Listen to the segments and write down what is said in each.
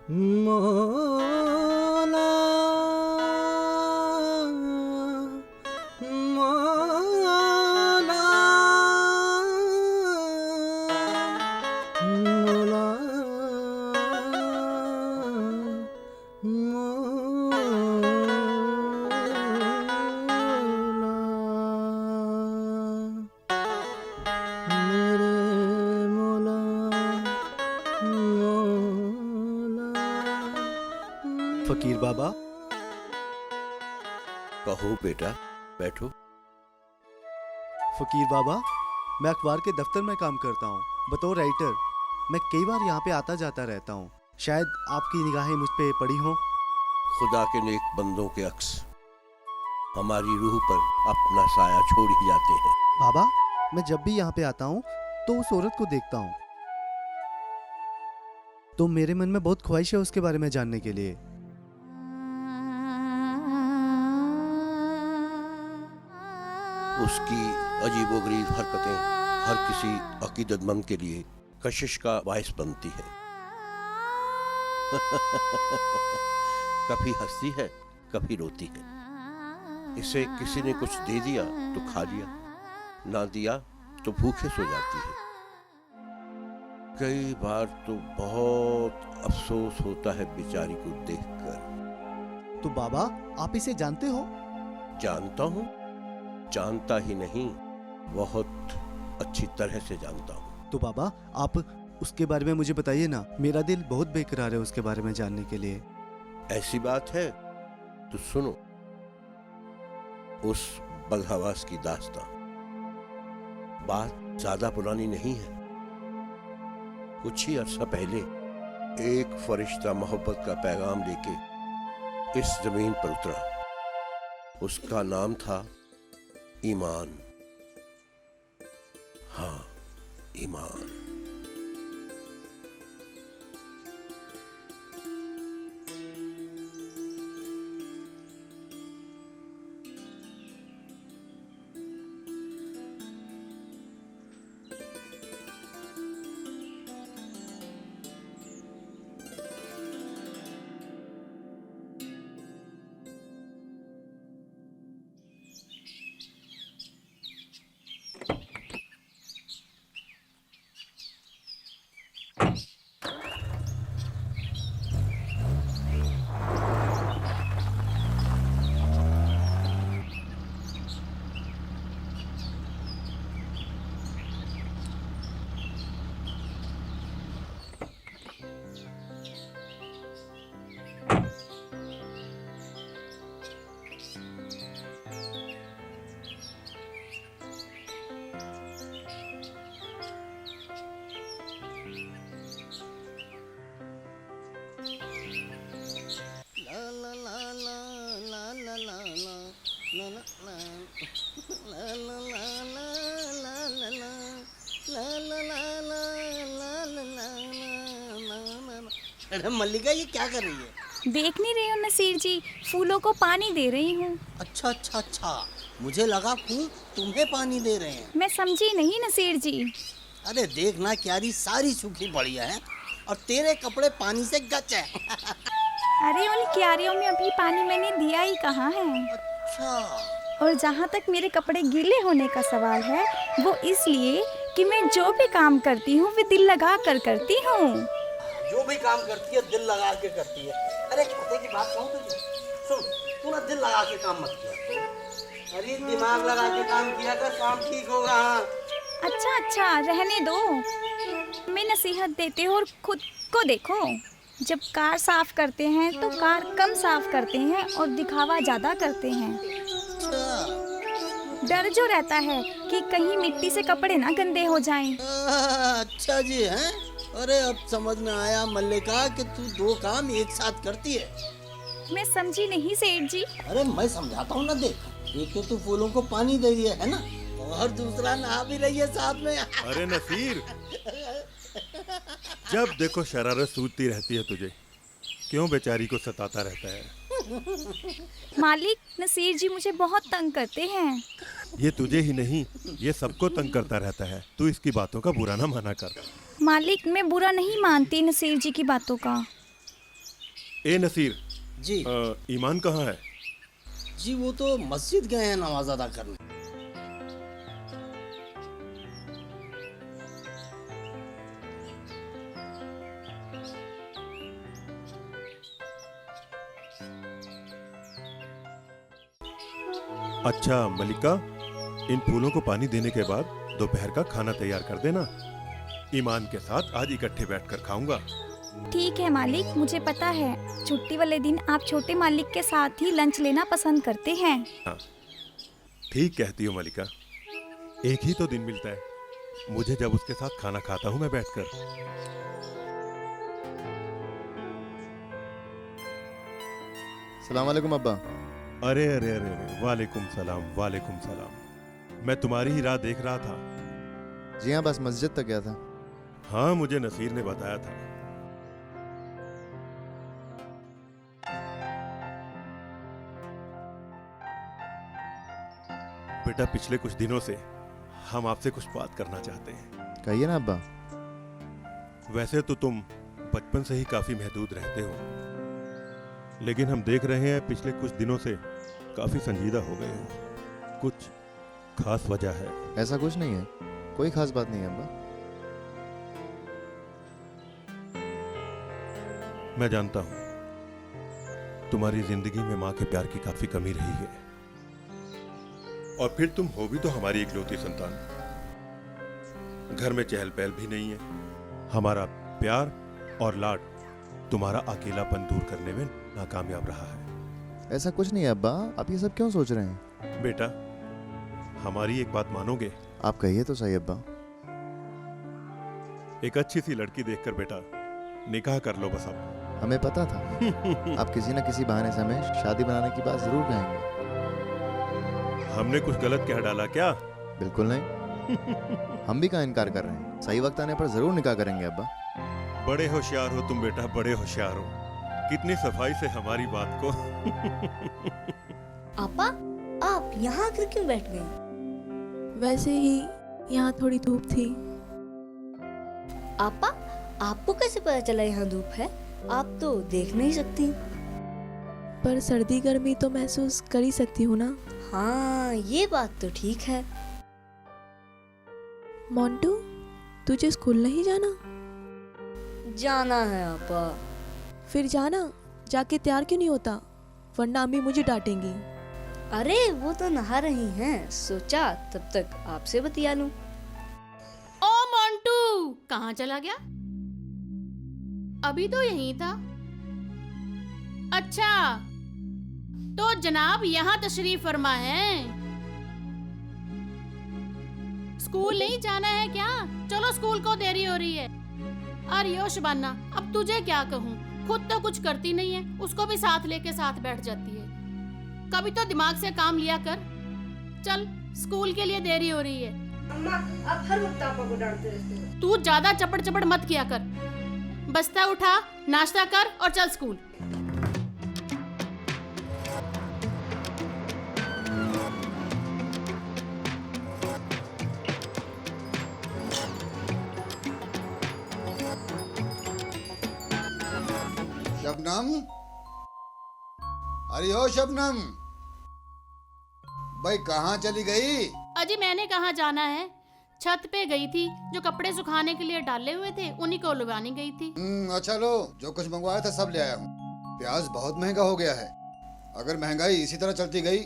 मौला मौला मौला मेरे मौला फकीर बाबा। कहो बेटा, बैठो। फकीर बाबा, मैं अखबार के दफ्तर में काम करता हूँ बतौर राइटर। मैं कई बार यहाँ पे आता जाता रहता हूँ। शायद आपकी निगाहें मुझ पे पड़ी हों। खुदा के नेक बंदों के अक्स हमारी रूह पर अपना साया छोड़ ही जाते हैं। बाबा, मैं जब भी यहाँ पे आता हूँ तो उस औरत को देखता हूँ, तो मेरे मन में बहुत ख्वाहिश है उसके बारे में जानने के लिए। उसकी अजीबोगरीब हरकतें हर किसी अकीदतमंद के लिए कशिश का बायस बनती है। कभी हंसती है, कभी रोती है। इसे किसी ने कुछ दे दिया तो खा लिया, ना दिया तो भूखे सो जाती है। कई बार तो बहुत अफसोस होता है बेचारी को देखकर। तो बाबा, आप इसे जानते हो? जानता हूँ, जानता ही नहीं, बहुत अच्छी तरह से जानता हूँ। तो बाबा, आप उसके बारे में मुझे बताइए ना। मेरा दिल बहुत बेकरार है उसके बारे में जानने के लिए। ऐसी बात है तो सुनो उस बदहवास की दास्तां। बात ज्यादा पुरानी नहीं है। कुछ ही अरसा पहले एक फरिश्ता मोहब्बत का पैगाम लेके इस जमीन पर उतरा। उसका नाम था ईमान। हाँ, ईमान। अरे मल्लिका, ये क्या कर रही है? देख नहीं रही हूँ नसीर जी, फूलों को पानी दे रही हूँ। अच्छा अच्छा अच्छा, मुझे लगा फूल तुम्हें पानी दे रहे हैं। मैं समझी नहीं नसीर जी। अरे देखना, क्यारी सारी सूखी पड़ी है और तेरे कपड़े पानी से गच है। अरे उन क्यारियों में अभी पानी मैंने दिया ही कहाँ है। अच्छा। और जहाँ तक मेरे कपड़े गीले होने का सवाल है, वो इसलिए कि मैं जो भी काम करती हूँ वो दिल लगा कर करती हूँ। जो भी काम करती है दिल लगा के करती है। अरे पते की बात कहूँ तुझे, सुन, तू ना दिल लगा के काम मत किया। अरे दिमाग लगा के काम किया कर, काम ठीक होगा। अच्छा अच्छा, रहने दो। मैं नसीहत देते हो और खुद को देखो। जब कार साफ करते हैं तो कार कम साफ करते हैं और दिखावा ज्यादा करते हैं। डर जो रहता है कि कहीं मिट्टी से कपड़े ना गंदे हो जाएं। अच्छा जी, हैं? अरे अब समझ में आया मल्लिका कि तू दो काम एक साथ करती है। मैं समझी नहीं सेठ जी। अरे मैं समझाता हूँ ना। देख, एक तो तू फूलों को पानी दे रही है ना, और दूसरा नहा भी रही है साथ में। अरे नसीर, जब देखो शरारत सूझती रहती है तुझे। क्यों बेचारी को सताता रहता है? मालिक, नसीर जी मुझे बहुत तंग करते हैं। ये तुझे ही नहीं, ये सबको तंग करता रहता है। तू इसकी बातों का बुरा ना माना कर। मालिक, मैं बुरा नहीं मानती नसीर जी की बातों का। ए नसीर, जी ईमान कहाँ है? जी, वो तो मस्जिद गए हैं नमाज अदा करने। अच्छा मलिका, इन फूलों को पानी देने के बाद दोपहर का खाना तैयार कर देना। ईमान के साथ आज इकट्ठे बैठकर खाऊंगा। ठीक है मालिक, मुझे पता है छुट्टी वाले दिन आप छोटे मालिक के साथ ही लंच लेना पसंद करते हैं। हाँ, ठीक कहती हो मलिका। एक ही तो दिन मिलता है मुझे जब उसके साथ खाना खाता हूँ मैं बैठकर। सलाम वालेकुम अब्बा। अरे अरे अरे अरे, वालेकुम सलाम वालेकुम सलाम। मैं तुम्हारी ही राह देख रहा था। जी हाँ, बस मस्जिद तक गया था। हाँ, मुझे नसीर ने बताया था। बेटा, पिछले कुछ दिनों से हम आपसे कुछ बात करना चाहते हैं। कहिए ना अब्बा। वैसे तो तुम बचपन से ही काफी महदूद रहते हो, लेकिन हम देख रहे हैं पिछले कुछ दिनों से काफी संजीदा हो गए हो। कुछ खास वजह है? ऐसा कुछ नहीं है, कोई खास बात नहीं है अब्बा। मैं जानता हूं तुम्हारी जिंदगी में माँ के प्यार की काफी कमी रही है, और फिर तुम हो भी तो हमारी इकलौती संतान। घर में चहल पहल भी नहीं है। हमारा प्यार और लाड तुम्हारा अकेलापन दूर करने में नाकामयाब रहा है। ऐसा कुछ नहीं है अब्बा, आप ये सब क्यों सोच रहे हैं? बेटा, हमारी एक बात मानोगे? आप कहिए तो सही अब्बा। एक अच्छी सी लड़की देखकर बेटा निकाह कर लो बस अब। हमें पता था आप किसी न किसी बहाने से हमें शादी बनाने की बात जरूर कहेंगे। हमने कुछ गलत कह डाला क्या? बिल्कुल नहीं। हम भी कहाँ इनकार कर रहे हैं, सही वक्त आने पर जरूर निकाह करेंगे अब्बा। बड़े होशियार हो तुम बेटा, बड़े होशियार हो। कितनी सफाई से हमारी बात को आपा, आप यहाँ आकर क्यों बैठ गए? वैसे ही यहाँ थोड़ी धूप थी। आपा, आपको कैसे पता चला यहाँ धूप है? आप तो देख नहीं सकती। पर सर्दी गर्मी तो महसूस कर ही सकती हूँ ना। हाँ, ये बात तो ठीक है। मोंटू, तुझे स्कूल नहीं जाना? जाना है आपा। फिर जाना, जाके तैयार क्यों नहीं होता, वरना अम्मी मुझे डांटेंगी। अरे वो तो नहा रही हैं, सोचा तब तक आपसे बतिया लूं। ओ मोंटू, कहाँ चला गया? अभी तो यहीं था। अच्छा, तो जनाब यहाँ तशरीफ फरमा है। स्कूल नहीं जाना है क्या? चलो, स्कूल को देरी हो रही है। अरे ओ शबाना, अब तुझे क्या कहूँ, खुद तो कुछ करती नहीं है, उसको भी साथ लेके साथ बैठ जाती है। कभी तो दिमाग से काम लिया कर। चल, स्कूल के लिए देरी हो रही है। अम्मा, आप हर वक्त पापा को डांटते रहते हो। तू ज्यादा चपड़ चपड़ मत किया कर। बस्ता उठा, नाश्ता कर और चल स्कूल। शबनम, अरे ओ शबनम, भाई कहाँ चली गई? अजी, मैंने कहाँ जाना है, छत पे गई थी। जो कपड़े सुखाने के लिए डाले हुए थे उन्हीं को लुभाने गई थी। अच्छा लो, जो कुछ मंगवाया था सब ले आया हूँ। प्याज बहुत महंगा हो गया है। अगर महंगाई इसी तरह चलती गई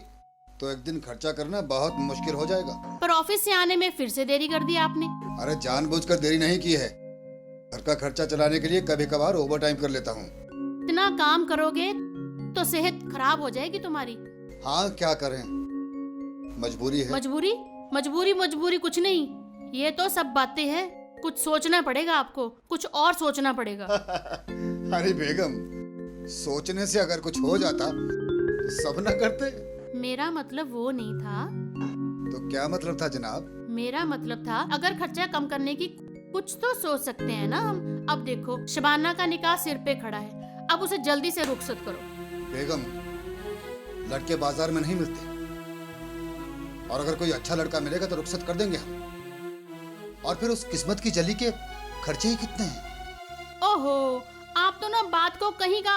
तो एक दिन खर्चा करना बहुत मुश्किल हो जाएगा। पर ऑफिस से आने में फिर से देरी कर दी आपने। अरे जानबूझकर देरी नहीं की है, घर का खर्चा चलाने के लिए कभी कभार ओवर टाइम कर लेता हूँ। इतना काम करोगे तो सेहत खराब हो जाएगी तुम्हारी। हाँ, क्या करें, मजबूरी है। मजबूरी मजबूरी मजबूरी कुछ नहीं, ये तो सब बातें हैं। कुछ सोचना पड़ेगा आपको, कुछ और सोचना पड़ेगा। अरे बेगम, सोचने से अगर कुछ हो जाता तो सब न करते। मेरा मतलब वो नहीं था। तो क्या मतलब था जनाब? मेरा मतलब था अगर खर्चा कम करने की कुछ तो सोच सकते हैं ना हम। अब देखो, शबाना का निकाह सिर पे खड़ा है, अब उसे जल्दी से रुखसत करो। बेगम, लड़के बाजार में नहीं मिलते, और अगर कोई अच्छा लड़का मिलेगा तो रुखसत कर देंगे हम। और फिर उस किस्मत की जली के खर्चे ही कितने हैं। ओहो, आप तो ना बात को कहीं का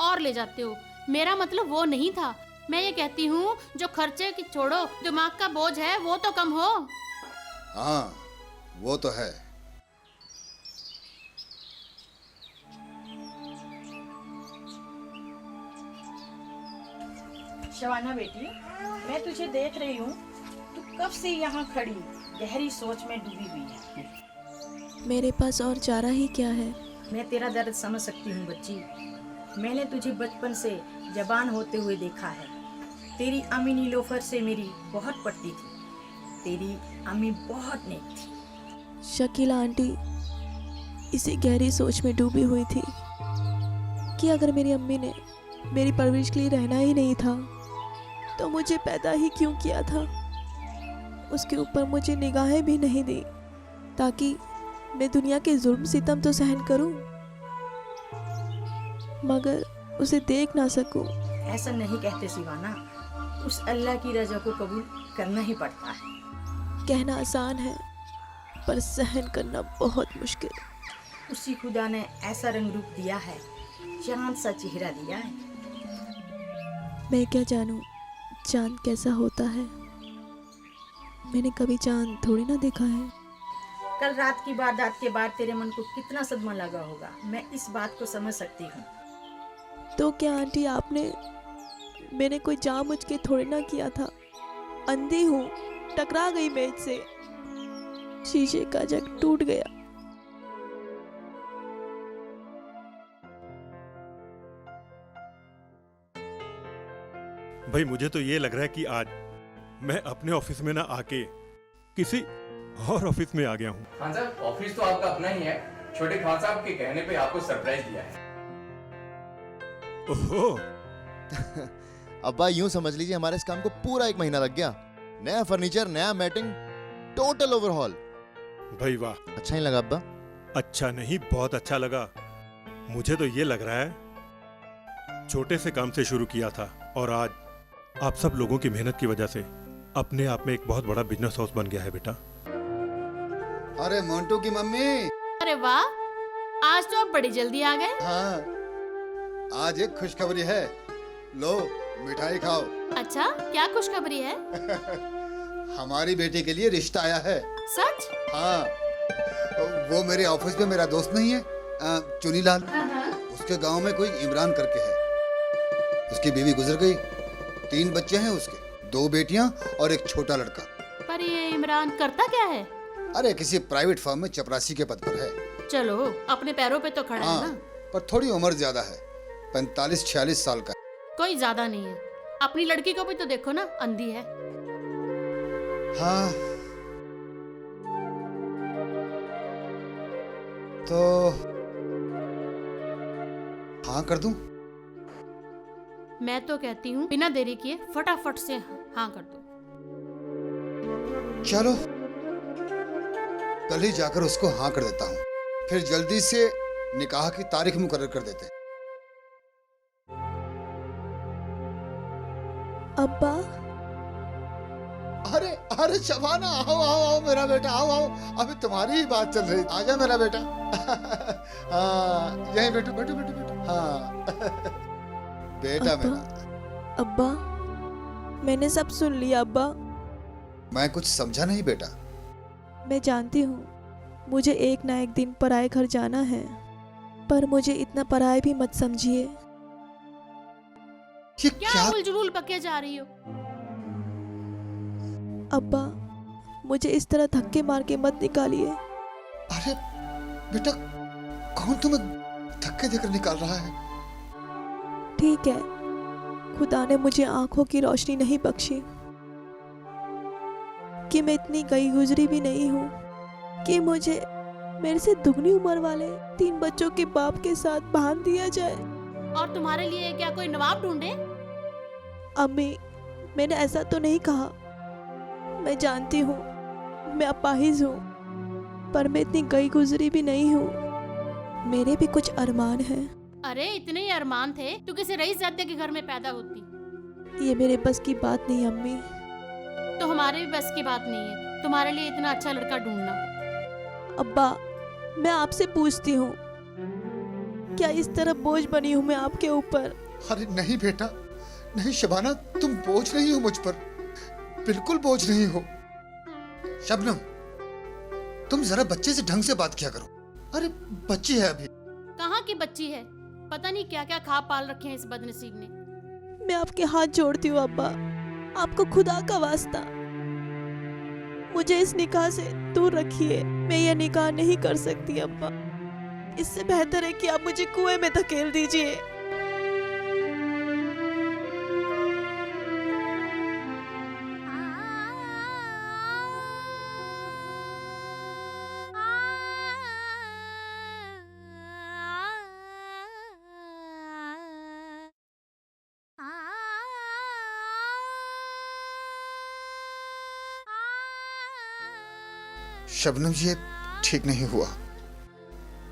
और ले जाते हो। मेरा मतलब वो नहीं था। मैं ये कहती हूँ जो खर्चे की छोड़ो, दिमाग का बोझ है वो तो कम हो। हाँ वो तो है। शबाना बेटी, मैं तुझे देख रही हूँ, तू कब से यहाँ खड़ी गहरी सोच में डूबी हुई है। मेरे पास और चारा ही क्या है। मैं तेरा दर्द समझ सकती हूँ बच्ची। मैंने तुझे बचपन से जवान होते हुए देखा है। तेरी अम्मी नीलोफर से मेरी बहुत पटती थी। तेरी अम्मी बहुत नेक थी। शकीला आंटी इसी गहरी सोच में डूबी हुई थी कि अगर मेरी अम्मी ने मेरी परवरिश के लिए रहना ही नहीं था तो मुझे पैदा ही क्यों किया था। उसके ऊपर मुझे निगाहें भी नहीं दी ताकि मैं दुनिया के जुल्म सितम तो सहन करूं, मगर उसे देख ना सकूं। ऐसा नहीं कहते शिवाना, उस अल्लाह की रजा को कबूल करना ही पड़ता है। कहना आसान है पर सहन करना बहुत मुश्किल। उसी खुदा ने ऐसा रंग रूप दिया है, चांद सा चेहरा दिया है। मैं क्या जानूं चांद कैसा होता है। मैंने कभी चांद थोड़ी ना देखा है। कल रात की वारदात के बाद तेरे मन को कितना सदमा लगा होगा, मैं इस बात को समझ सकती हूँ। तो क्या आंटी मैंने कोई जानबूझ के थोड़ी ना किया था। अंधी हूँ, टकरा गई मेज से, शीशे का जग टूट गया। भाई मुझे तो ये लग रहा है कि आज मैं अपने ऑफिस में ना आके किसी और ऑफिस में आ गया हूँ। खान साहब, ऑफिस तो आपका अपना ही है। छोटे खान साहब के कहने पे आपको सरप्राइज दिया है। ओहो। अब्बा यूं समझ लीजिए हमारे इस काम को पूरा 1 महीना लग गया। नया फर्नीचर, नया मैटिंग, टोटल ओवरहॉल। भाई वाह। अच्छा ही लगा अब्बा? अच्छा नहीं, बहुत अच्छा लगा। मुझे तो ये लग रहा है छोटे से काम से शुरू किया था और आज आप सब लोगों की मेहनत की वजह से अपने आप में एक बहुत बड़ा बिजनेस हाउस बन गया है बेटा। अरे मोंटू की मम्मी। अरे वाह, आज तो आप बड़ी जल्दी आ गए। हाँ, आज एक खुशखबरी है। लो मिठाई खाओ। अच्छा, क्या खुशखबरी है? हमारी बेटी के लिए रिश्ता आया है। सच? हाँ, वो मेरे ऑफिस में मेरा दोस्त नहीं है, चुनीलाल। उसके गांव में कोई इमरान करके है। उसकी बीवी गुजर गई। 3 बच्चे हैं उसके, 2 बेटियां और एक छोटा लड़का। पर ये इमरान करता क्या है? अरे किसी प्राइवेट फर्म में चपरासी के पद पर है। चलो, अपने पैरों पे तो खड़ा है ना। पर थोड़ी उम्र ज्यादा है, 45-46 साल का। कोई ज्यादा नहीं है। अपनी लड़की को भी तो देखो ना, अंधी है। हाँ, तो हाँ कर दूं? मैं तो कहती हूँ बिना देरी किए फटाफट से हाँ कर दो। चलो कल ही जाकर उसको हाँ कर देता हूँ, फिर जल्दी से निकाह की तारीख मुकर्रर कर देते हैं। अब्बा। अरे अरे शबाना, आओ आओ आओ मेरा बेटा, आओ आओ, अभी तुम्हारी ही बात चल रही। आजा मेरा बेटा। हाँ यहीं बैठो बैठो बैठो बैठो। हाँ बेटा अब्बा, मेरा। अब्बा मैंने सब सुन लिया अब्बा। मैं कुछ समझा नहीं बेटा। मैं जानती हूँ मुझे एक ना एक दिन पराए घर जाना है, पर मुझे इतना पराए भी मत समझिए। ये क्या उलझुल पके जा रही हो? अब्बा मुझे इस तरह धक्के मार के मत निकालिए। अरे बेटा, कौन तुम्हें धक्के देकर निकाल रहा है? ठीक है, खुदा ने मुझे आंखों की रोशनी नहीं बख्शी कि मैं इतनी गई गुजरी भी नहीं हूँ कि मुझे मेरे से दुगनी उम्र वाले 3 बच्चों के बाप के साथ बांध दिया जाए। और तुम्हारे लिए क्या कोई नवाब ढूंढे? अम्मी, मैंने ऐसा तो नहीं कहा। मैं जानती हूँ मैं अपाहिज हूँ, पर मैं इतनी गई गुजरी भी नहीं हूँ। मेरे भी कुछ अरमान हैं। अरे इतने ही अरमान थे तो किसी रईस ज़ादे के घर में पैदा होती। ये मेरे बस की बात नहीं अम्मी। तो हमारे भी बस की बात नहीं है तुम्हारे लिए इतना अच्छा लड़का ढूंढना। अब्बा मैं आपसे पूछती हूँ, क्या इस तरह बोझ बनी हूँ मैं आपके ऊपर? अरे नहीं बेटा, नहीं शबाना, तुम बोझ नहीं हो मुझ पर, बिल्कुल बोझ नहीं हो। शबनम, तुम जरा बच्चे से ढंग से बात किया करो। अरे बच्ची है अभी। कहाँ की बच्ची है? पता नहीं क्या क्या खा पाल रखे हैं इस बदनसीब ने। मैं आपके हाथ जोड़ती हूँ अब्बा, आपको खुदा का वास्ता मुझे इस निकाह से दूर रखिए। मैं ये निकाह नहीं कर सकती अब्बा। इससे बेहतर है कि आप मुझे कुएं में धकेल दीजिए। शबनम, ये ठीक नहीं हुआ।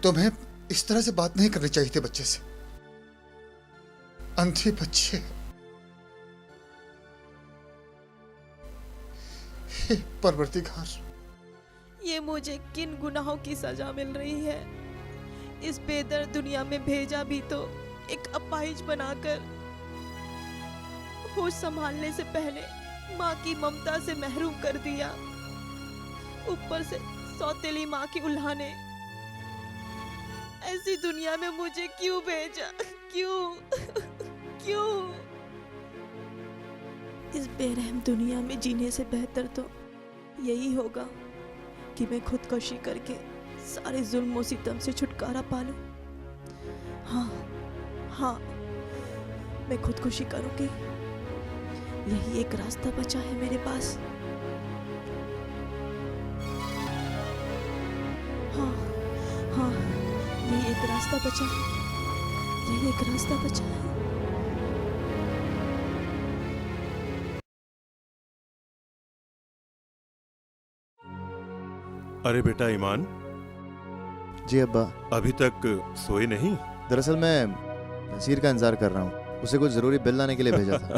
तुम्हें इस तरह से बात नहीं करनी चाहिए थी बच्चे से। अंधी बच्चे। हे परवरदिगार, ये मुझे किन गुनाहों की सजा मिल रही है? इस बेदर्द दुनिया में भेजा भी तो एक अपाहिज बनाकर, होश संभालने से पहले माँ की ममता से महरूम कर दिया। ऊपर से सौतेली माँ की उल्हाने। ऐसी दुनिया में मुझे क्यों भेजा? क्यों? क्यों? इस बेरहम दुनिया में जीने से बेहतर तो यही होगा कि मैं खुदकुशी करके सारे जुल्म सितम से छुटकारा पालूं। हाँ, मैं खुदकुशी करूंगी। यही एक रास्ता बचा है मेरे पास। हाँ, यही एक रास्ता बचा है। यही एक रास्ता बचा है। अरे बेटा ईमान, जी अब्बा। अभी तक सोए नहीं? दरअसल मैं नसीर का इंतजार कर रहा हूँ, उसे कुछ जरूरी बिल लाने के लिए भेजा था।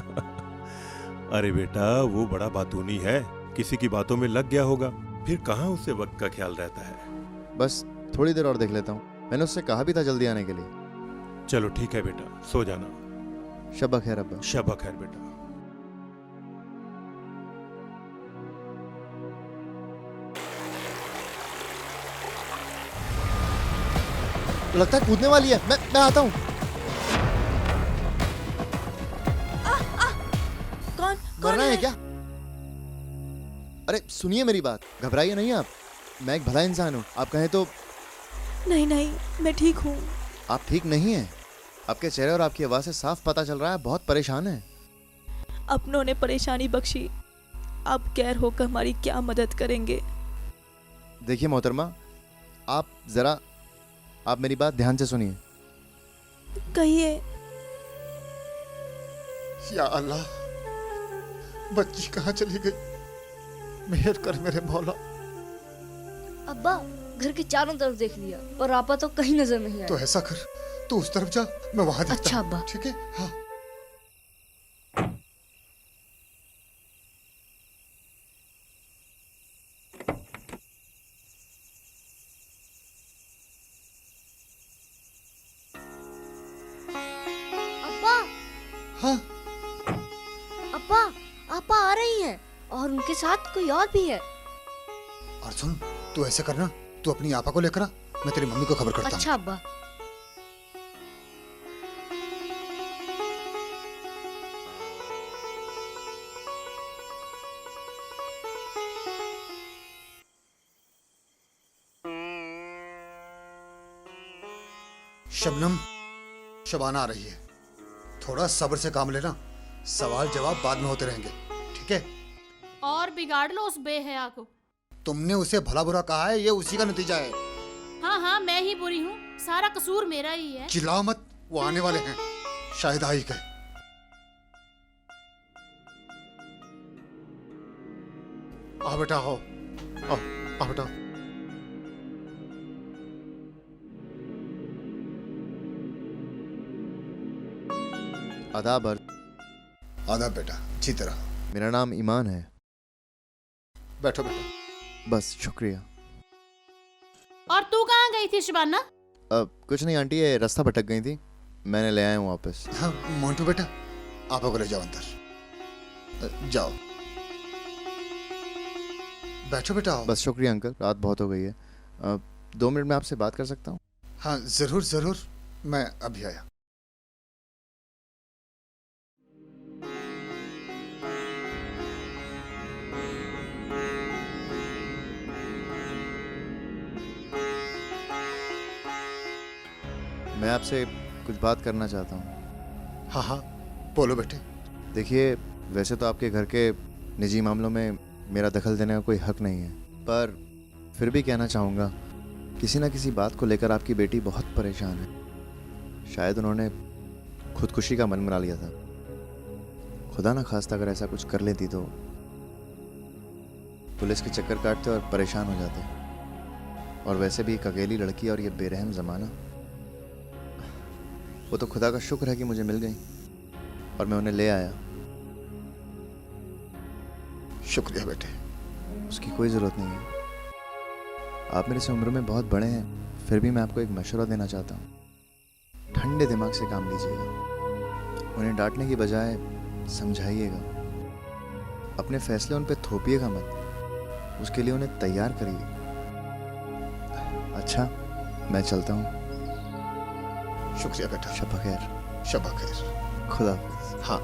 अरे बेटा, वो बड़ा बातूनी है, किसी की बातों में लग गया होगा, फिर कहाँ उसे वक्त का ख्याल रहता है। बस थोड़ी देर और देख लेता हूँ, मैंने उससे कहा भी था जल्दी आने के लिए। चलो ठीक है बेटा, सो जाना। शब खैर अब्बा। शब खैर बेटा। लगता है कूदने वाली है। मैं आता हूँ। कौन मरना है क्या? अरे सुनिए मेरी बात, घबराइए नहीं आप। मैं एक भला इंसान हूँ, आप कहें तो। नहीं, मैं ठीक हूँ। आप ठीक नहीं हैं। आपके चेहरे और आपकी आवाज से साफ पता चल रहा है बहुत परेशान है। अपनों ने परेशानी बख्शी, आप गैर होकर हमारी क्या मदद करेंगे? देखिए मोहतरमा, आप मेरी बात ध्यान से सुनिए। कहिए। या अल्लाह, बच्ची कहाँ चली गई? मेहर कर मेरे मौला। अब्बा, घर के चारों तरफ देख लिया पर आपा तो कहीं नजर नहीं आया। तो ऐसा कर, तू उस तरफ जा, मैं वहां देखता अच्छा हूं। अब्बा। ठीक है? हाँ। अब्बा। हाँ। अब्बा, आपा आ रही हैं और उनके साथ कोई और भी है। और सुन, तू ऐसे करना, तू अपनी आपा को लेकर आ, मैं तेरी मम्मी को खबर करता हूँ। अच्छा अब्बा। शबनम, शबाना आ रही है, थोड़ा सब्र से काम लेना, सवाल जवाब बाद में होते रहेंगे, ठीक है? और बिगाड़ लो उस बेहया को। तुमने उसे भला बुरा कहा है, ये उसी का नतीजा है। हाँ, मैं ही बुरी हूँ, सारा कसूर मेरा ही है। चिल्लाओ मत, वो आने वाले हैं, शायद आ ही गए। आओ बेटा, आओ आओ बेटा। आदाब। आदाब बेटा, अच्छी तरह। मेरा नाम ईमान है। बैठो बेटा। बस शुक्रिया। और तू कहाँ गई थी शबाना? कुछ नहीं आंटी, ये रास्ता भटक गई थी, मैंने ले आया हूँ वापस। हाँ मोंटू बेटा, आप को ले जाओ अंदर। जाओ बैठो बेटा, आओ। बस शुक्रिया अंकल, रात बहुत हो गई है। 2 मिनट में आपसे बात कर सकता हूँ? हाँ जरूर जरूर, मैं अभी आया। मैं आपसे कुछ बात करना चाहता हूँ। हाँ हाँ बोलो बेटे। देखिए, वैसे तो आपके घर के निजी मामलों में मेरा दखल देने का कोई हक नहीं है, पर फिर भी कहना चाहूँगा, किसी न किसी बात को लेकर आपकी बेटी बहुत परेशान है। शायद उन्होंने खुदकुशी का मन बना लिया था। खुदा ना खास्ता अगर ऐसा कुछ कर लेती तो पुलिस के चक्कर काटते और परेशान हो जाते। और वैसे भी एक अकेली लड़की और ये बेरहम ज़माना, वो तो खुदा का शुक्र है कि मुझे मिल गई और मैं उन्हें ले आया। शुक्रिया बेटे। उसकी कोई ज़रूरत नहीं है। आप मेरे से उम्र में बहुत बड़े हैं, फिर भी मैं आपको एक मशवरा देना चाहता हूँ। ठंडे दिमाग से काम लीजिएगा। उन्हें डांटने की बजाय समझाइएगा। अपने फैसले उन पर थोपिएगा मत, उसके लिए उन्हें तैयार करिए। अच्छा, मैं चलता हूँ। शुक्रिया बेटा। शब खैर। शब खैर। खुदा हाफिज़। हाँ।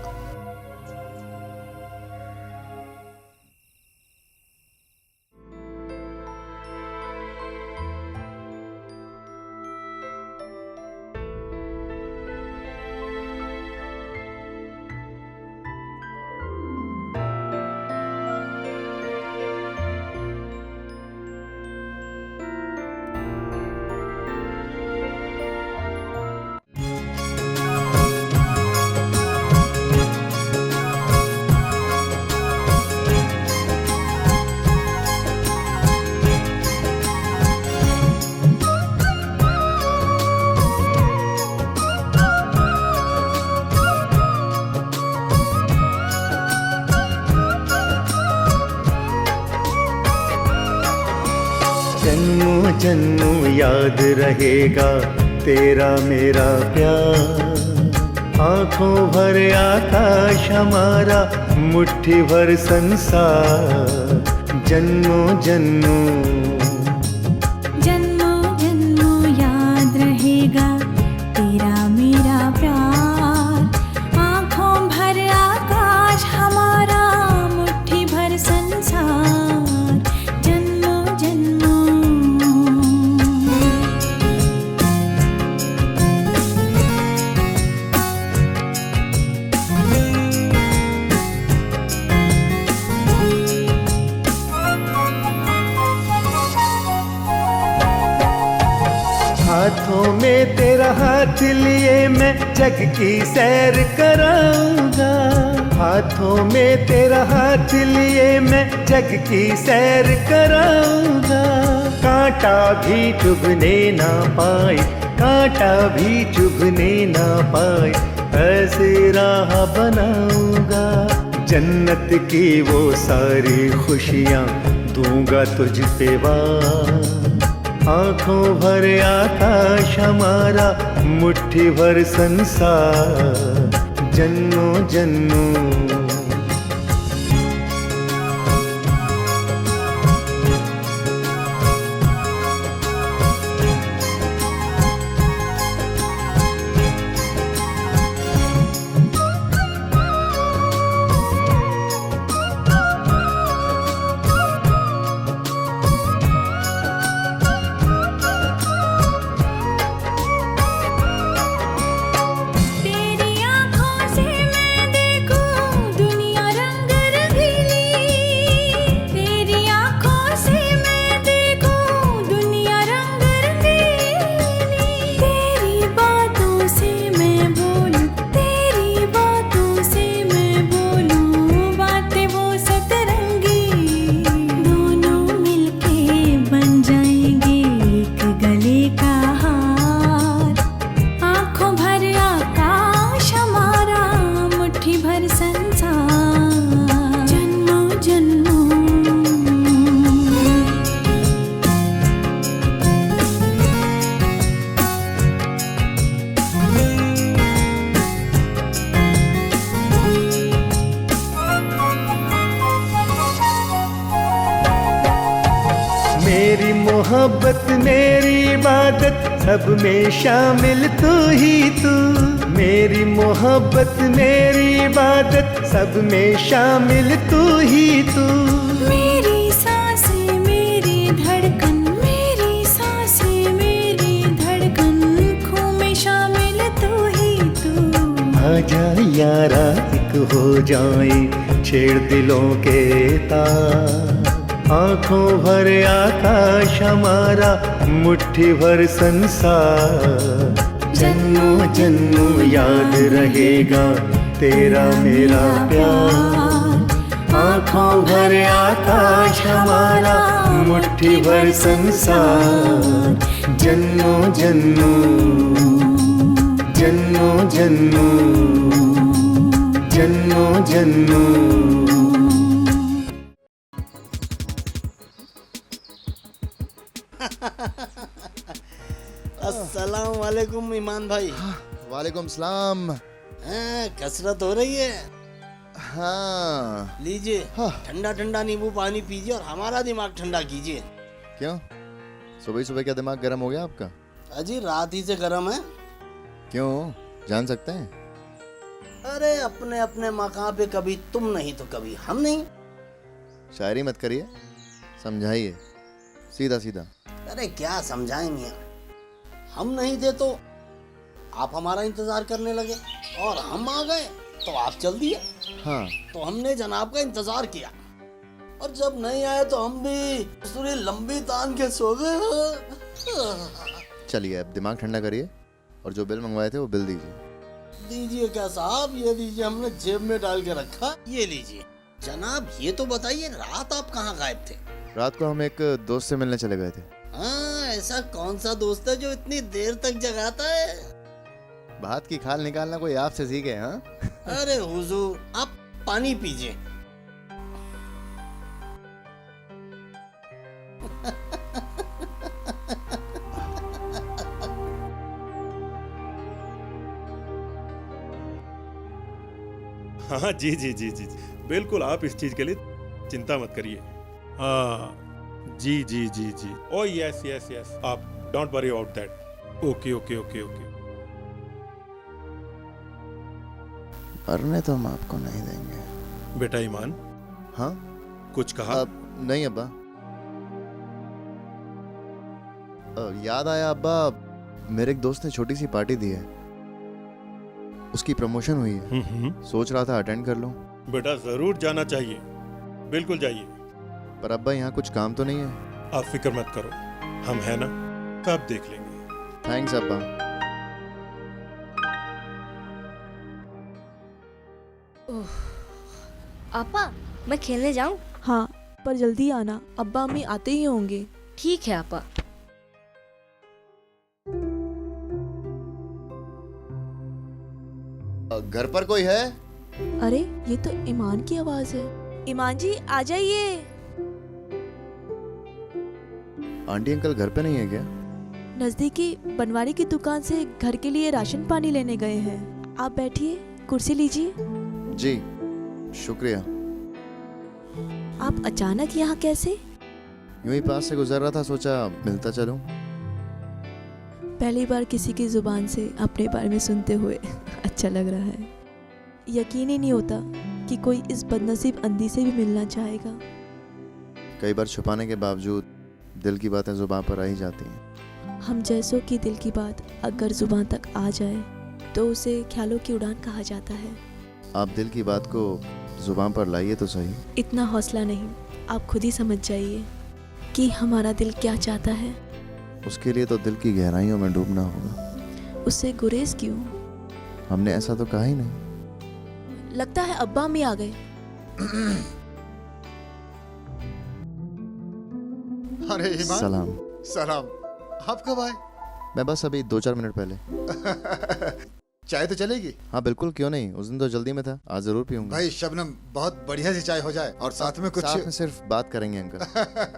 जन्मों जन्मों याद रहेगा तेरा मेरा प्यार। आंखों भर आकाश हमारा, मुट्ठी भर संसार। जन्मों जन्मों जन्मों जन्मों याद रहेगा तेरा मेरा प्यार। आँखों भर आकाश हमारा, मुट्ठी भर संसार। जन्मों जन्मों हाथों में तेरा हाथ लिए मैं जग की सैर कराऊंगा। हाथों में तेरा हाथ लिए मैं जग की सैर कराऊंगा। कांटा भी चुभने ना पाए, कांटा भी चुभने ना पाए, ऐसे राह बनाऊंगा। जन्नत की वो सारी खुशियां दूंगा तुझ पे वार। आंखों भर आकाश हमारा, मुट्ठी भर संसार। जन्मों जन्मों तेरी आँखों से मैं देखूं मेरी मोहब्बत मेरी इबादत सब में शामिल तू ही तू। मेरी मोहब्बत मेरी इबादत सब में शामिल तू ही तू। मेरी सांसें मेरी धड़कन, मेरी सांसें मेरी धड़कन, खून में शामिल तू ही तू। आजा यारा एक हो जाए छेड़ दिलों के तार। आंखों भर आकाश हमारा मुट्ठी भर संसार। जन्मों जन्मों याद रहेगा तेरा मेरा प्यार। आंखों भर आकाश हमारा मुट्ठी भर संसार। जन्मों जन्मों जन्मों जन्मों जन्मों जन्मों। अस्सलाम वालेकुम ईमान भाई। वालेकुम सलाम। कसरत हो रही है? हाँ। लीजिए ठंडा ठंडा नींबू पानी पीजिए और हमारा दिमाग ठंडा कीजिए। क्यों, सुबह सुबह क्या दिमाग गर्म हो गया आपका? अजी रात ही से गर्म है। क्यों, जान सकते हैं? अरे अपने अपने मकाम पे कभी तुम नहीं तो कभी हम नहीं। शायरी मत करिए, समझाइए सीधा सीधा। अरे क्या समझाएंगे, हम नहीं थे तो आप हमारा इंतजार करने लगे और हम आ गए तो आप चल दिए। हाँ। तो हमने जनाब का इंतजार किया और जब नहीं आए तो हम भी पूरी लंबी तान के सो गए। चलिए अब दिमाग ठंडा करिए और जो बिल मंगवाए थे वो बिल दीजिए। दीजिए क्या साहब, ये लीजिए, हमने जेब में डाल के रखा, ये लीजिए। जनाब ये तो बताइए रात आप कहाँ गायब थे? रात को हम एक दोस्त से मिलने चले गए थे। हाँ, ऐसा कौन सा दोस्त है जो इतनी देर तक जगाता है? बात की खाल निकालना कोई आपसे सीखे। हाँ। अरे हुजूर आप पानी पीजिए। हाँ जी जी जी जी जी बिल्कुल, आप इस चीज के लिए चिंता मत करिए। हाँ जी जी जी जी, ओ यस यस यस, आप don't worry about that. Okay okay okay okay. मरने तो हम आपको नहीं देंगे। बेटा ईमान। हाँ कुछ कहा? नहीं अब्बा। याद आया अब्बा, मेरे एक दोस्त ने छोटी सी पार्टी दी है, उसकी प्रमोशन हुई है। सोच रहा था अटेंड कर लूं। बेटा जरूर जाना चाहिए, बिल्कुल जाइए। पर अब्बा यहाँ कुछ काम तो नहीं है? आप फिक्र मत करो, हम है ना, सब देख लेंगे। थैंक्स अब्बा। आपा मैं खेलने जाऊं? हाँ पर जल्दी आना, अब्बा अम्मी आते ही होंगे। ठीक है आपा। घर पर कोई है? अरे ये तो ईमान की आवाज है। ईमान जी आ जाइए। आंटी अंकल घर पे नहीं है क्या? नजदीकी बनवारी की दुकान से घर के लिए राशन पानी लेने गए हैं। आप बैठिए, कुर्सी लीजिए। जी शुक्रिया। आप अचानक यहाँ कैसे? यूं ही पास से गुजर रहा था, सोचा मिलता चलूं। पहली बार किसी की जुबान से अपने बारे में सुनते हुए अच्छा लग रहा है। यकीन ही नहीं होता कि कोई इस बदनसीब अंधी से भी मिलना चाहेगा। कई बार छुपाने के बावजूद दिल की बातें जुबान पर आ ही जाती हैं। हम जैसों की दिल की बात अगर जुबान तक आ जाए तो उसे ख्यालों की उड़ान कहा जाता है। आप दिल की बात को जुबान पर लाइए तो सही। इतना हौसला नहीं, आप खुद ही समझ जाइए कि हमारा दिल क्या चाहता है। उसके लिए तो दिल की गहराइयों में डूबना होगा। उससे गुरेज क्यों? हमने ऐसा तो कहा ही नहीं। लगता है अब्बा अम्मी आ गए। अरे ईमान। सलाम। सलाम। आप कब आए? मैं बस अभी 2-4 मिनट पहले। चाय तो चलेगी? हाँ बिल्कुल, क्यों नहीं, उस दिन तो जल्दी में था, आज जरूर पीऊंगा। भाई शबनम, बहुत बढ़िया सी चाय हो जाए और साथ में कुछ। साथ में सिर्फ बात करेंगे अंकल।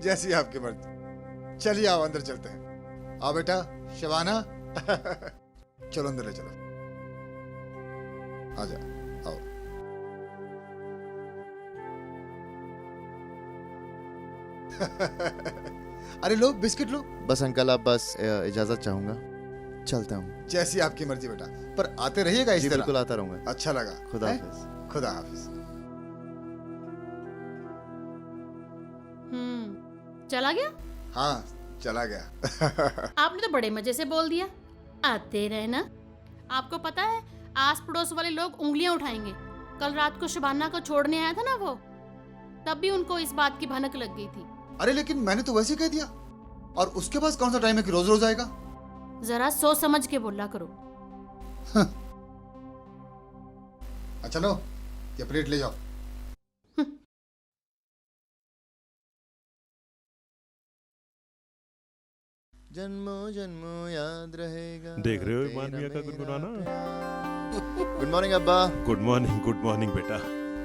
जैसी आपकी मर्जी। चलिए आओ अंदर चलते हैं। आओ बेटा शबाना। चलो अंदर ले चलो। आजा आओ। अरे लो बिस्किट लो। बस अंकल, आप बस इजाजत चाहूंगा, चलता हूँ। जैसी आपकी मर्जी बेटा, पर आते रहिएगा इस जी तरह। बिल्कुल आता रहूंगा। अच्छा लगा। खुदा हैं? हाफिज। खुदा हाफिज। चला गया? हाँ चला गया। आपने तो बड़े मजे से बोल दिया, आते रहना। आपको पता है आस पड़ोस वाले लोग उंगलियां उठाएंगे। कल रात को शबाना को छोड़ने आया था ना वो, तब भी उनको इस बात की भनक लग गई थी। अरे लेकिन मैंने तो वैसे कह दिया, और उसके पास कौन सा टाइम है कि रोज रोज आएगा। जरा सोच समझ के बोला करो। अच्छा लो, ये प्लेट ले जाओ। जन्मों जन्मों याद रहेगा। देख रहे हो ईमान मियां का गुनगुनाना। गुड मॉर्निंग अब्बा। गुड मॉर्निंग बेटा।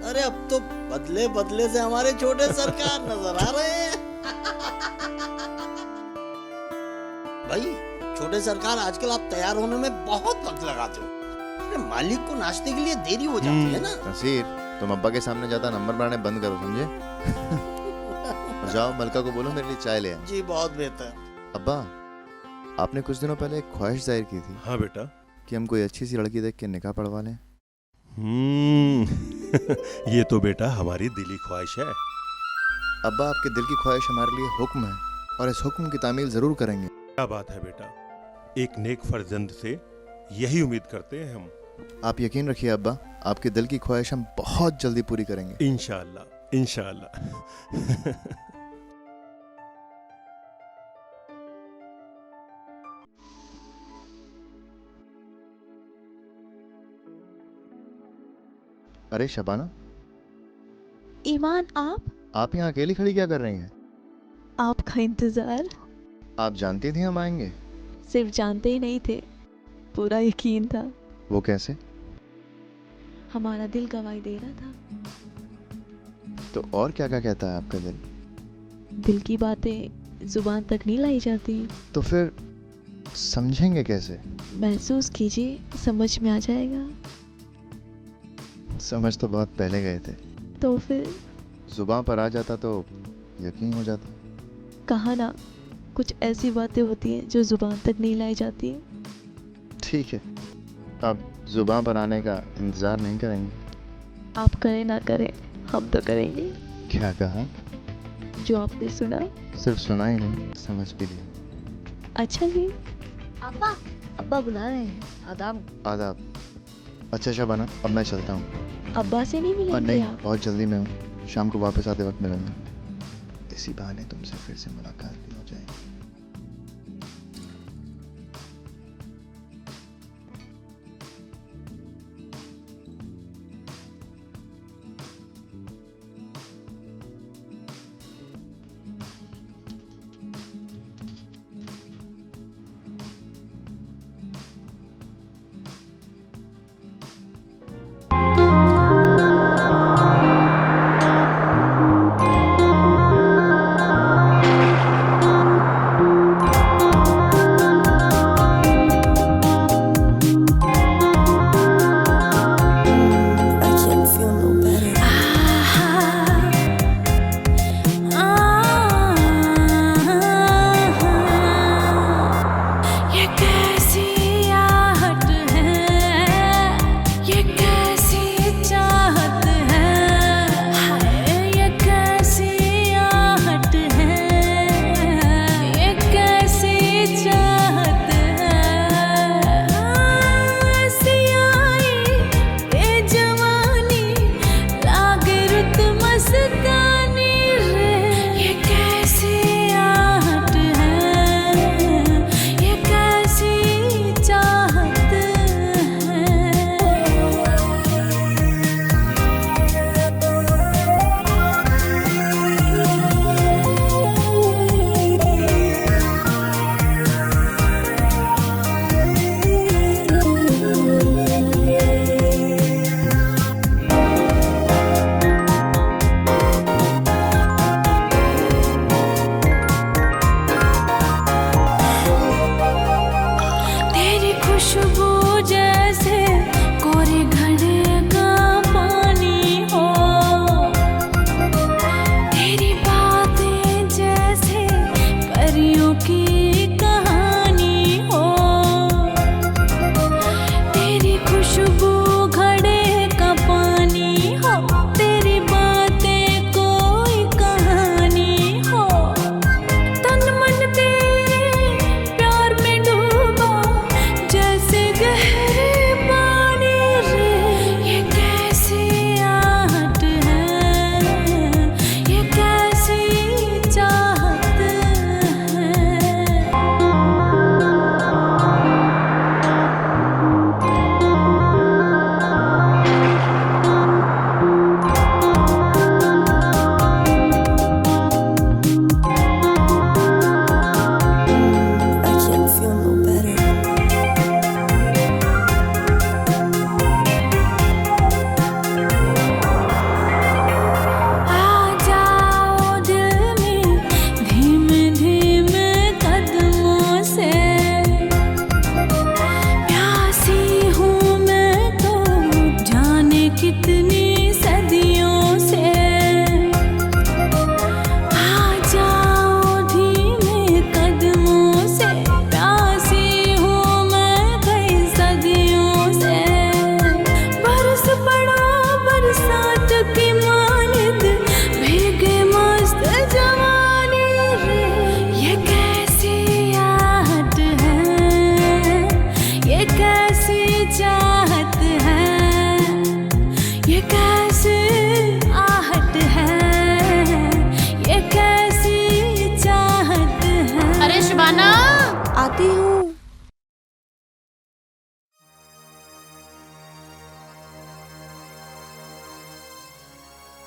अरे अब तो बदले बदले से हमारे छोटे सरकार नजर आ रहे हैं। भाई छोटे सरकार, आजकल आप तैयार होने में बहुत वक्त लगाते हो। अरे मालिक को नाश्ते के लिए देरी हो जाती है ना। नसीर, तुम अब्बा के सामने ज्यादा नंबर बनाने बंद करो, समझे? और जाओ मलका को बोलो मेरे लिए चाय ले आए। जी बहुत बेहतर। अब्बा, आपने कुछ दिनों पहले एक ख्वाहिश जाहिर की थी। हाँ बेटा। कि हम कोई अच्छी सी लड़की देख के निकाह पढ़वा लें। ये तो बेटा हमारी दिली ख्वाहिश है। अब्बा, आपके दिल की ख्वाहिश हमारे लिए हुक्म है, और इस हुक्म की तामील जरूर करेंगे। क्या बात है बेटा, एक नेक फर्जंद से यही उम्मीद करते हैं हम। आप यकीन रखिए अब्बा, आपके दिल की ख्वाहिश हम बहुत जल्दी पूरी करेंगे। इंशाअल्लाह इंशाअल्लाह। अरे शबाना, ईमान, आप यहाँ अकेली खड़ी क्या कर रही हैं? आपका इंतजार। आप जानती थी हम आएंगे? सिर्फ जानते ही नहीं थे, पूरा यकीन था। वो कैसे? हमारा दिल गवाही दे रहा था। तो और क्या क्या कहता है आपका दिल? दिल की बातें जुबान तक नहीं लाई जाती। तो फिर समझेंगे कैसे? महसूस कीजिए, समझ में आ जाएगा। समझ तो बहुत पहले गए थे। तो फिर जुबान पर आ जाता तो यकीन हो जाता। कहा ना, कुछ ऐसी बातें होती हैं जो जुबान तक नहीं लाई जाती। ठीक है, अब जुबान पर आने का इंतजार नहीं करेंगे। आप करें ना करें, हम तो करेंगे। क्या कहा? जो आपने सुना। सिर्फ सुना ही नहीं, समझ भी लिया। अच्छा जी। अब्बा, अब्बा बुला रहे हैं। आदाब। आदाब। अच्छा शबाना, अब मैं चलता हूँ। अब्बा से नहीं मिलेंगे नहीं, आप? बहुत जल्दी में हूँ, शाम को वापस आते वक्त मिलूंगा। इसी बहाने तुमसे फिर से मुलाकात भी हो जाएगी।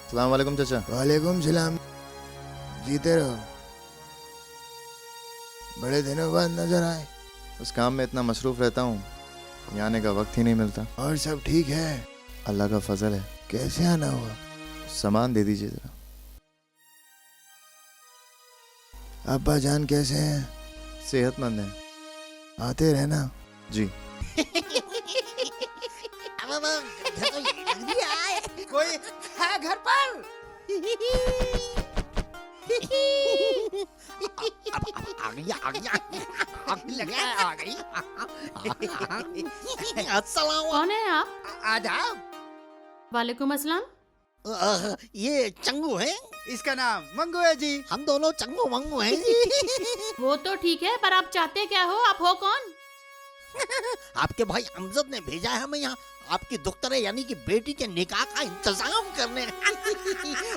अस्सलाम वालेकुम चाचा। वालेकुम सलाम। जीते रहो। बड़े दिनों बाद नजर आए। उस काम में इतना मसरूफ रहता हूँ, यहाँ आने का वक्त ही नहीं मिलता। और सब ठीक है? अल्लाह का फजल है। कैसे आना हुआ? सामान दे दीजिए जरा। अब्बा जान कैसे हैं? सेहतमंद है। आते रहना। जी। कोई है घर पर? आ गई आ गई लगता है आ गई। अस्सलाम। कौन है आप? आदाब। वालेकुम अस्सलाम। ये चंगू है। इसका नाम मंगू है जी। हम दोनों चंगू मंगू हैं जी। वो तो ठीक है, पर आप चाहते क्या हो? आप हो कौन? आपके भाई अमजद ने भेजा है हमें यहाँ आपकी दुख्तरे यानी कि बेटी के निकाह का इंतजाम करने।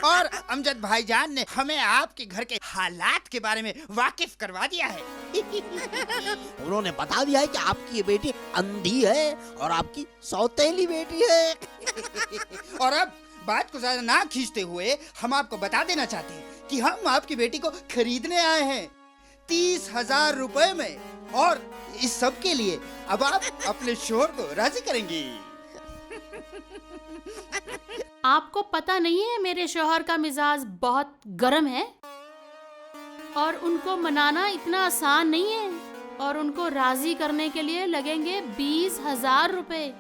और अमजद भाईजान ने हमें आपके घर के हालात के बारे में वाकिफ करवा दिया है। उन्होंने बता दिया है कि आपकी ये बेटी अंधी है और आपकी सौतेली बेटी है। और अब बात को ज्यादा ना खींचते हुए हम आपको बता देना चाहते हैं कि हम आपकी बेटी को खरीदने आए हैं 30,000 रुपए में। और इस सब के लिए अब आप अपने शोहर को राजी करेंगी। आपको पता नहीं है मेरे शौहर का मिजाज बहुत गर्म है और उनको मनाना इतना आसान नहीं है, और उनको राजी करने के लिए लगेंगे 20,000 रुपए।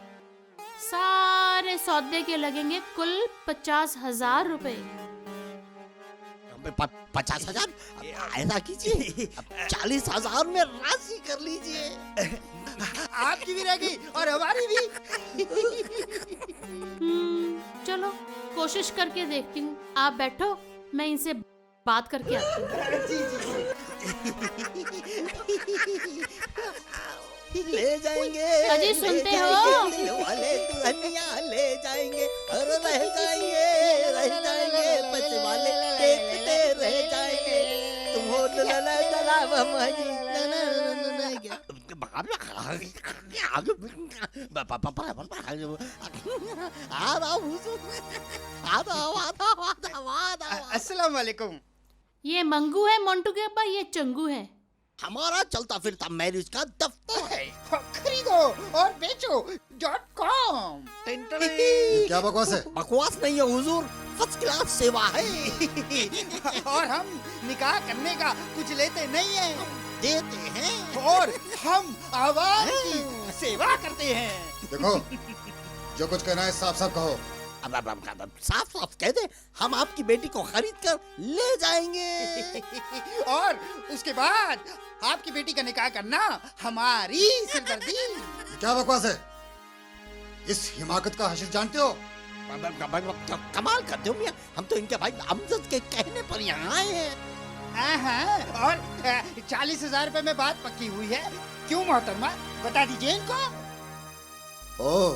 सारे सौदे के लगेंगे कुल 50,000 रुपए। 50,000? ऐसा कीजिए 40,000 में राजी कर लीजिए। आपकी भी रहेगी और हमारी भी। चलो कोशिश करके देखती हूँ। आप बैठो, मैं इनसे बात करके आती हूँ। ले जाएंगे अजी सुनते हो? वाले दुल्हनिया ले जाएंगे और रह जाएंगे बच्चे वाले देखते रह जाएंगे। तुम हो अस्सलाम वालेकुम। ये मंगू है मोंटू के अब्बा, ये चंगू है। हमारा चलता फिरता मैरिज का दफ्तर है। खरीदो और बेचो .com। क्या बकवास है? बकवास नहीं है हुजूर, फर्स्ट क्लास सेवा है। और हम निकाह करने का कुछ लेते नहीं हैं, देते हैं। और हम आवाम की सेवा करते हैं। देखो, जो कुछ कहना है साफ साफ कहो। अब साफ साफ कह दे, हम आपकी बेटी को खरीद कर ले जाएंगे। और उसके बाद आपकी बेटी का निकाह करना हमारी सिरदर्दी। क्या बकवास है? इस हिमाकत का हशर जानते हो? कमाल करते हो मियां, हम तो इनके भाई अमजद के कहने पर यहाँ आए हैं। और 40,000 रुपए में बात पक्की हुई है। क्यों मोहतरमा, बता दीजिए इनको। ओह,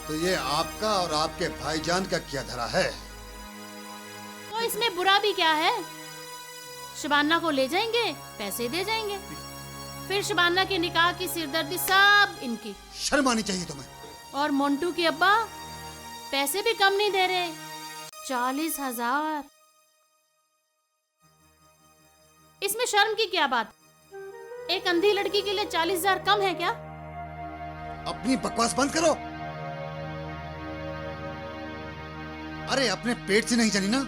तो ये आपका और आपके भाईजान का क्या धरा है? तो इसमें बुरा भी क्या है? शबाना को ले जाएंगे, पैसे दे जाएंगे, फिर शबाना के निकाह की सिरदर्दी सब इनकी। शर्म आनी चाहिए तुम्हें। और मोंटू के अब्बा पैसे भी कम नहीं दे रहे, 40,000। इसमें शर्म की क्या बात? एक अंधी लड़की के लिए 40,000 कम है क्या? अपनी बकवास बंद करो। अरे अपने पेट से नहीं चली ना,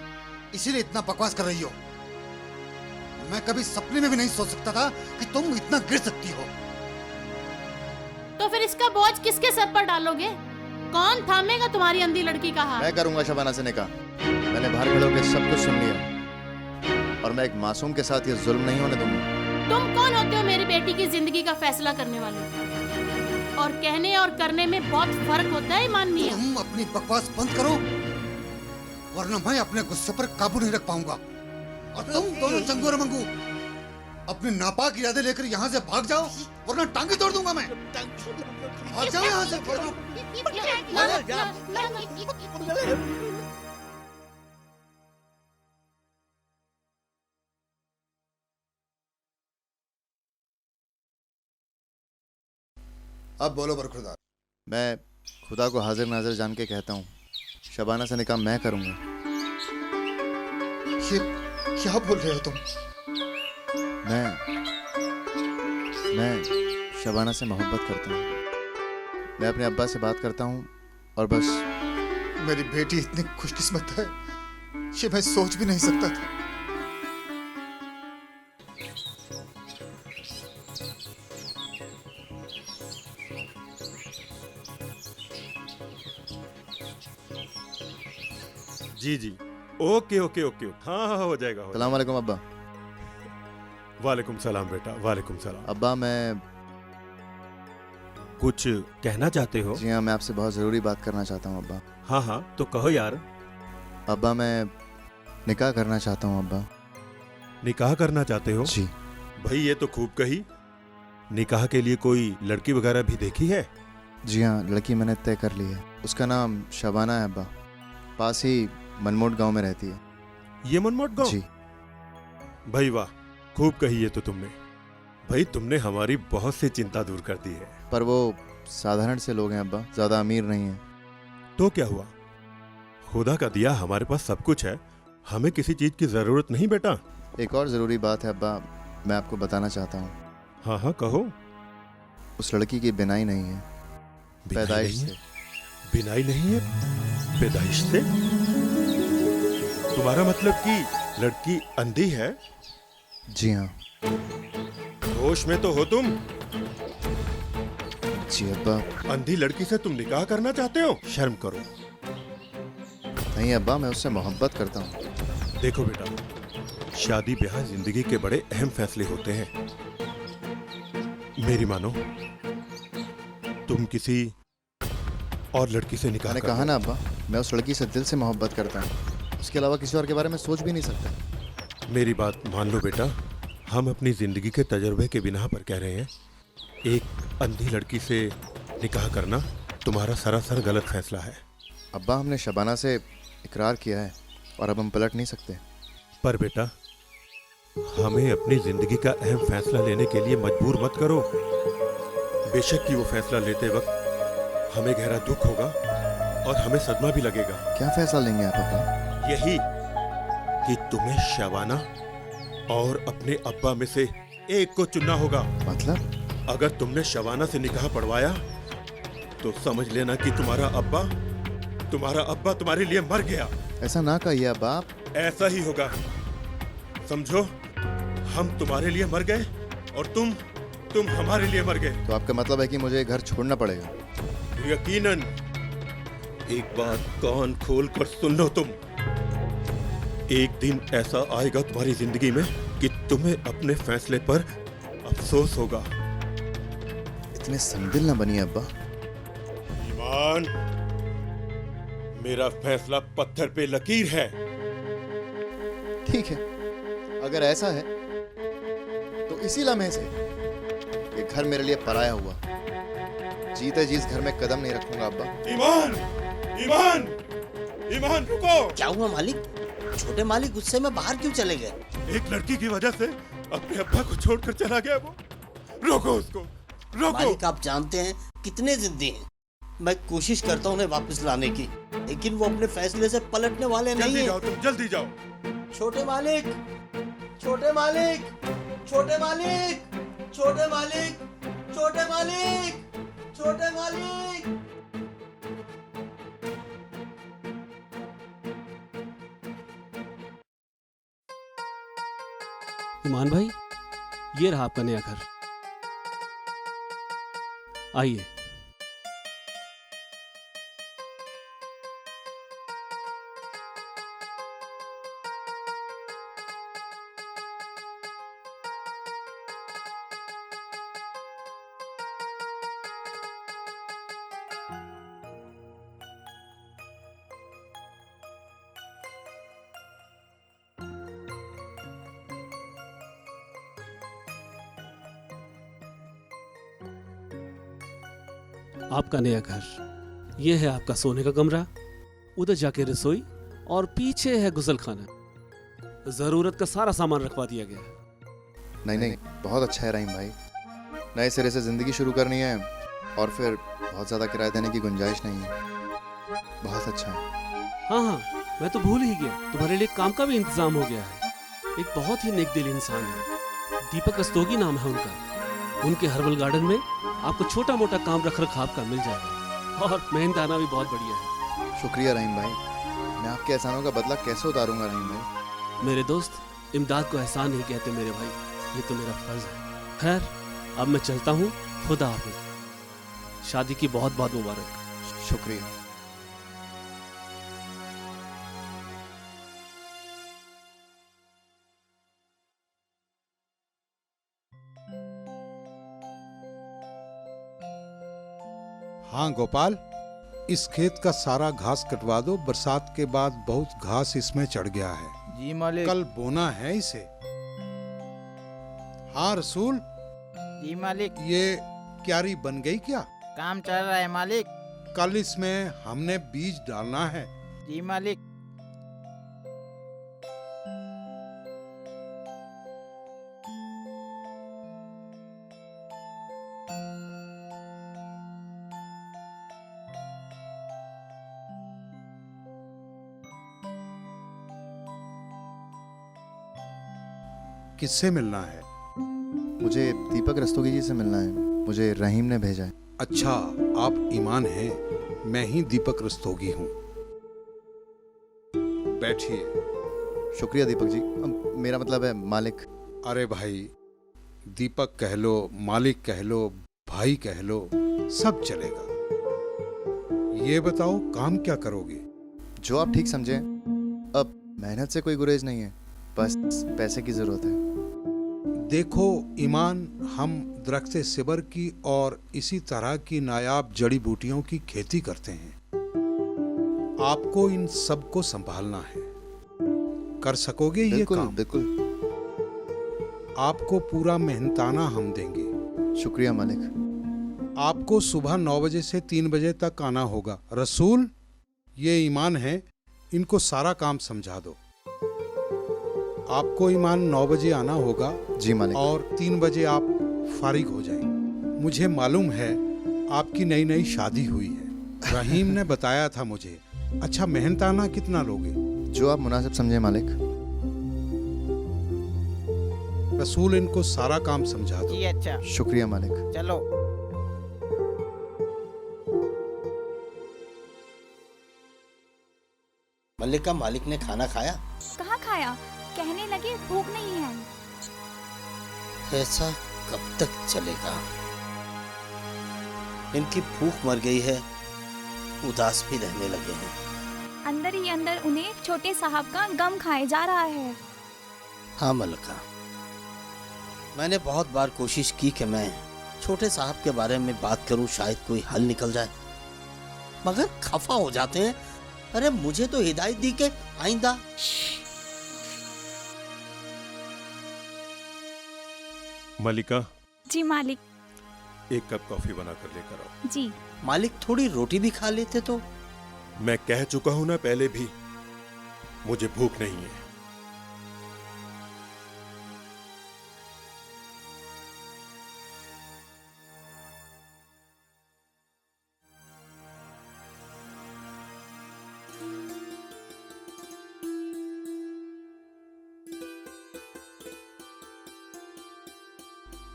इसीलिए इतना बकवास कर रही हो। मैं कभी सपने में भी नहीं सोच सकता था कि तुम इतना गिर सकती हो। तो फिर इसका बोझ किसके सर पर डालोगे? कौन थामेगा तुम्हारी अंधी लड़की का हाथ? मैं करूंगा शबाना से निकाह। मैंने बाहर खड़े होकर सब कुछ सुन लिया, और मैं एक मासूम के साथ ये जुल्म नहीं होने दूंगा। तुम कौन होते हो मेरी बेटी की जिंदगी का फैसला करने वाले? और कहने और करने में बहुत फर्क होता है ईमान मियां। तुम अपनी बकवास बंद करो, वरना मैं अपने गुस्से पर काबू नहीं रख पाऊंगा। और तुम दोनों चंगू और मंगू अपने नापाक इरादे लेकर यहाँ से भाग जाओ, वरना टांगी तोड़ दूंगा मैं। भाग जाओ यहाँ से। अब बोलो बरखुरदार। मैं खुदा को हाजिर नाजिर जान के कहता हूँ शबाना से निकाह मैं करूंगा। ये क्या बोल रहे हो तुम? मैं शबाना से मोहब्बत करता हूँ। मैं अपने अब्बा से बात करता हूँ और बस। मेरी बेटी इतनी खुशकिस्मत है, ये मैं सोच भी नहीं सकता था। जी जी, ओके ओके ओके, हाँ हाँ हो जाएगा। सलाम वालेकुम अब्बा। वालेकुम सलाम बेटा, वालेकुम सलाम। अब्बा मैं कुछ कहना चाहते हो? जी हाँ, मैं आपसे बहुत ज़रूरी बात करना चाहता हूँ अब्बा। हाँ हाँ तो कहो यार। अब्बा मैं निकाह करना चाहता हूँ अब्बा। निकाह करना चाहते हो? जी। भाई ये तो खूब कही। निकाह के लिए कोई लड़की वगैरह भी देखी है? जी हाँ, लड़की मैंने तय कर ली है। उसका नाम शबाना है अब्बा। पास ही मनमोट गांव में रहती है। ये मनमोट गांव? जी। भाई वाह, खूब कही है तो तुमने। भाई तुमने हमारी बहुत सी चिंता दूर कर दी है। पर वो साधारण से लोग हैं अब्बा, ज्यादा अमीर नहीं है। तो क्या हुआ, खुदा का दिया हमारे पास सब कुछ है, हमें किसी चीज की जरूरत नहीं बेटा। एक और जरूरी बात है अब्बा, मैं आपको बताना चाहता हूँ। हाँ हाँ कहो। उस लड़की की बिनाई नहीं है, पैदाइश से। बिनाई नहीं है पैदाइश से? तुम्हारा मतलब कि लड़की अंधी है? जी हाँ। होश में तो हो तुम? जी अब्बा। अंधी लड़की से तुम निकाह करना चाहते हो? शर्म करो। नहीं अब्बा, मैं उससे मोहब्बत करता हूँ। देखो बेटा, शादी ब्याह जिंदगी के बड़े अहम फैसले होते हैं। मेरी मानो, तुम किसी और लड़की से निकाह मैंने कहा ना अब्बा, मैं उस लड़की से दिल से मोहब्बत करता हूँ। उसके अलावा किसी और के बारे में सोच भी नहीं सकता। मेरी बात मान लो बेटा, हम अपनी जिंदगी के तजुर्बे के बिना पर कह रहे हैं, एक अंधी लड़की से निकाह करना तुम्हारा सरासर गलत फैसला है। अब्बा, हमने शबाना से इकरार किया है और अब हम पलट नहीं सकते। पर बेटा, हमें अपनी जिंदगी का अहम फैसला लेने के लिए मजबूर मत करो। बेशक कि वो फैसला लेते वक्त हमें गहरा दुख होगा और हमें सदमा भी लगेगा। क्या फैसला लेंगे आप अब्बा? यही कि तुम्हें शबाना और अपने अब्बा में से एक को चुनना होगा। मतलब? अगर तुमने शबाना से निकाह पढ़वाया तो समझ लेना कि तुम्हारा अब्बा तुम्हारे लिए मर गया। ऐसा ना कहिए अब्बा आप। ऐसा ही होगा। समझो, हम तुम्हारे लिए मर गए और तुम हमारे लिए मर गए। तो आपका मतलब है कि मुझे घर छोड़ना पड़ेगा? यकीनन। एक बात कान खोल कर सुन लो तुम। एक दिन ऐसा आएगा तुम्हारी जिंदगी में कि तुम्हें अपने फैसले पर अफसोस होगा। इतने संदिल ना बनिए अब्बा। ईमान, मेरा फैसला पत्थर पे लकीर है। ठीक है, अगर ऐसा है तो इसी लम्हे से ये घर मेरे लिए पराया हुआ। जीते जी इस घर में कदम नहीं रखूंगा अब्बा। ईमान, ईमान, ईमान रुको। क्या हुआ मालिक? छोटे मालिक गुस्से में बाहर क्यों चले गए? एक लड़की की वजह से अपने अब्बा को छोड़कर चला गया वो। रोको उसको, रोको। मालिक, आप जानते हैं कितने जिद्दी हैं। मैं कोशिश करता हूँ उन्हें वापस लाने की, लेकिन वो अपने फैसले से पलटने वाले नहीं हैं। जल्दी जाओ तुम, जल्दी जाओ। छोटे मालिक, छोटे मालिक, छोटे मालिक, छोटे मालिक, छोटे मालिक, छोटे मालिक। ईमान भाई, ये रहा आपका नया घर। आइए। आपका नया घर। ये है आपका सोने का कमरा, उधर जाके रसोई और पीछे है गुसल खाना। जरूरत का सारा सामान रखवा दिया गया है। नहीं, बहुत अच्छा है रहीम भाई। नए सिरे से जिंदगी शुरू करनी है और फिर बहुत ज्यादा किराया देने की गुंजाइश नहीं है। बहुत अच्छा है। हाँ हाँ, मैं तो भूल ही गया, तुम्हारे लिए काम का भी इंतजाम हो गया है। एक बहुत ही नेक दिल इंसान है, दीपक रस्तोगी नाम है उनका। उनके हर्बल गार्डन में आपको छोटा मोटा काम रख रखाव का मिल जाएगा, और मेहनताना भी बहुत बढ़िया है। शुक्रिया रहीम भाई, मैं आपके एहसानों का बदला कैसे उतारूंगा रहीम भाई। मेरे दोस्त, इमदाद को एहसान नहीं कहते मेरे भाई, ये तो मेरा फर्ज है। खैर, अब मैं चलता हूँ, खुदा हाफिज। शादी की बहुत बहुत मुबारक। शुक्रिया। हाँ गोपाल, इस खेत का सारा घास कटवा दो, बरसात के बाद बहुत घास इसमें चढ़ गया है। जी मालिक। कल बोना है इसे। हाँ रसूल। जी मालिक। ये क्यारी बन गई क्या? काम चल रहा है मालिक। कल इसमें हमने बीज डालना है। जी मालिक। किससे मिलना है? मुझे दीपक रस्तोगी जी से मिलना है, मुझे रहीम ने भेजा है। अच्छा, आप ईमान हैं, मैं ही दीपक रस्तोगी हूँ। बैठिए। शुक्रिया दीपक जी, मेरा मतलब है मालिक। अरे भाई, दीपक कह लो, मालिक कह लो, भाई कह लो, सब चलेगा। ये बताओ, काम क्या करोगे? जो आप ठीक समझे। अब मेहनत से कोई गुरेज नहीं है, बस पैसे की जरूरत है। देखो ईमान, हम दरख्त सिबर की और इसी तरह की नायाब जड़ी बूटियों की खेती करते हैं। आपको इन सब को संभालना है। कर सकोगे ये काम? बिल्कुल। आपको पूरा मेहनताना हम देंगे। शुक्रिया मालिक। आपको सुबह 9 बजे से 3 बजे तक आना होगा। रसूल, ये ईमान है, इनको सारा काम समझा दो। आपको ईमान 9 बजे आना होगा। जी मालिक। और 3 बजे आप फारिग हो जाएंगे। मुझे मालूम है आपकी नई नई शादी हुई है, रहीम ने बताया था मुझे। अच्छा, मेहनताना कितना लोगे? जो आप मुनासिब समझे मालिक। रसूल, इनको सारा काम समझा दो। जी अच्छा। शुक्रिया मालिक। चलो। मल्लिका, मालिक ने खाना खाया? कहाँ खाया, कहने लगे भूख नहीं है। ऐसा कब तक चलेगा? इनकी भूख मर गई है, उदास भी रहने लगे हैं। अंदर ही अंदर उन्हें छोटे साहब का गम खाए जा रहा है। हाँ मल्लिका, मैंने बहुत बार कोशिश की कि मैं छोटे साहब के बारे में बात करूं, शायद कोई हल निकल जाए, मगर खफा हो जाते हैं। अरे मुझे तो हिदायत दी के आइंदा। मलिका। जी मालिक। एक कप कॉफी बनाकर लेकर आओ। जी मालिक, थोड़ी रोटी भी खा लेते तो। मैं कह चुका हूं ना पहले भी, मुझे भूख नहीं है।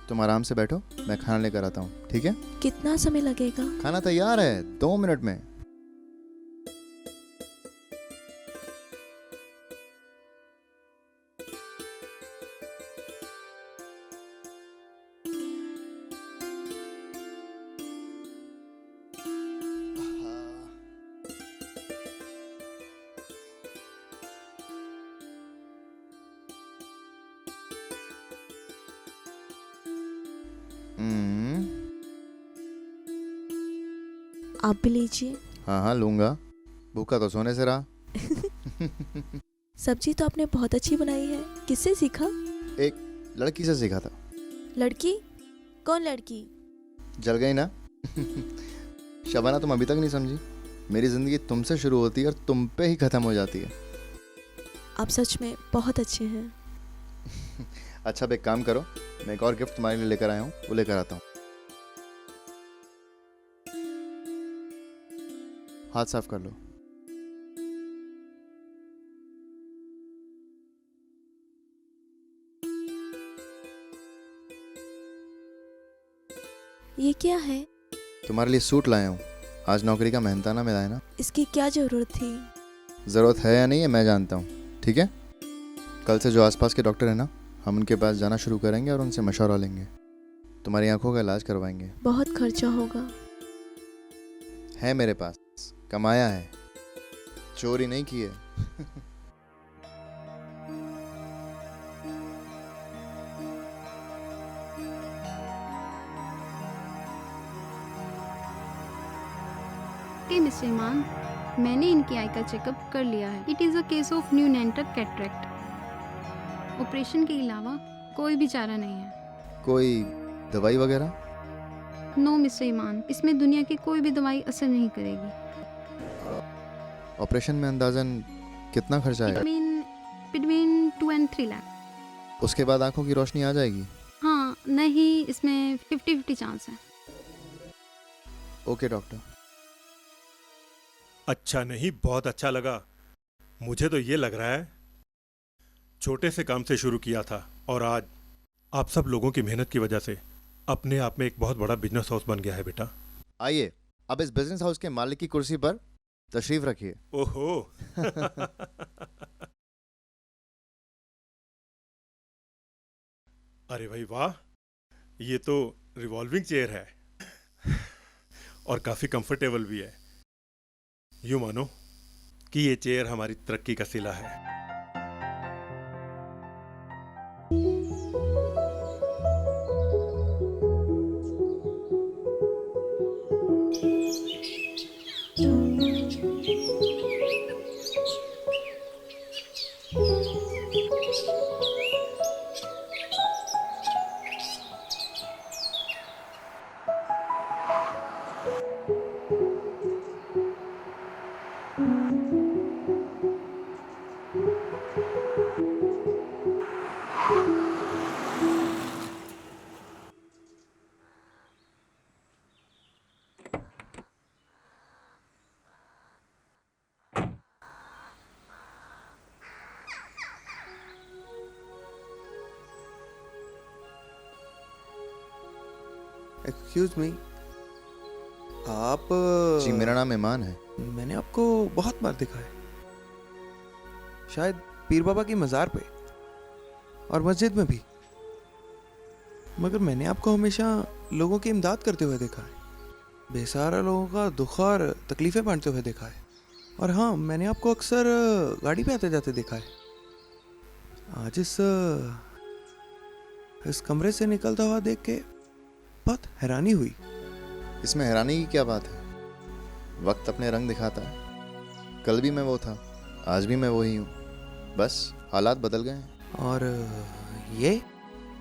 तुम आराम से बैठो, मैं खाना लेकर आता हूँ, ठीक है? कितना समय लगेगा? खाना तैयार है, 2 मिनट में। आप भी लीजिए। हाँ हाँ लूंगा, भूखा तो सोने से रहा। सब्जी तो आपने बहुत अच्छी बनाई है, किससे सीखा? एक लड़की से सीखा था। लड़की? कौन लड़की? जल गई ना? शबाना, तुम अभी तक नहीं समझी? मेरी जिंदगी तुमसे शुरू होती है और तुम पे ही खत्म हो जाती है। आप सच में बहुत अच्छे हैं। अच्छा, अब एक काम करो, मैं एक और गिफ्ट तुम्हारे लिए लेकर आया हूँ, वो लेकर आता हूँ। हाथ साफ कर लो। ये क्या है? तुम्हारे लिए सूट लाया हूँ। आज नौकरी का मेहनताना मिला है ना। इसकी क्या जरूरत थी? ज़रूरत है या नहीं है मैं जानता हूँ, ठीक है। कल से जो आसपास के डॉक्टर हैं ना, हम उनके पास जाना शुरू करेंगे और उनसे मशवरा लेंगे। तुम्हारी आंखों का इलाज करवाएंगे। बहुत खर्चा होगा। है मेरे पास, कमाया है, चोरी नहीं की है। मिस्टर ईमान, मैंने इनकी आई का चेकअप कर लिया है। It is a case of new नेंटर कैटरेक्ट। ऑपरेशन के अलावा कोई भी चारा नहीं है। कोई दवाई वगैरह? नो मिस्टर ईमान, इसमें दुनिया की कोई भी दवाई असर नहीं करेगी। ऑपरेशन में अंदाजन कितना खर्चा आएगा? Between 2 and 3 lakh. उसके बाद आंखों की रोशनी आ जाएगी? हाँ, नहीं, इसमें 50-50 चांस है। Okay doctor. अच्छा नहीं, बहुत अच्छा लगा। मुझे तो ये लग रहा है छोटे से काम से शुरू किया था और आज आप सब लोगों की मेहनत की वजह से अपने आप में एक बहुत बड़ा बिजनेस हाउस बन गया है बेटा। आइए अब इस बिजनेस हाउस के मालिक की कुर्सी पर तशरीफ रखिए। ओहो। अरे भाई वाह, ये तो रिवॉल्विंग चेयर है और काफी कंफर्टेबल भी है। यूं मानो कि ये चेयर हमारी तरक्की का सिला है। एक्सक्यूज मी, आप? जी मेरा नाम ईमान है। मैंने आपको बहुत बार देखा है, शायद पीर बाबा की मज़ार पे और मस्जिद में भी, मगर मैंने आपको हमेशा लोगों की इमदाद करते हुए देखा है, बेसहारा लोगों का दुख और तकलीफ़ें बांटते हुए देखा है। और हाँ, मैंने आपको अक्सर गाड़ी पे आते जाते देखा है। आज इस कमरे से निकलता हुआ देख के बहुत हैरानी हुई। इसमें हैरानी की क्या बात है? वक्त अपने रंग दिखाता है। कल भी मैं वो था, आज भी मैं वही हूँ, बस हालात बदल गए हैं। और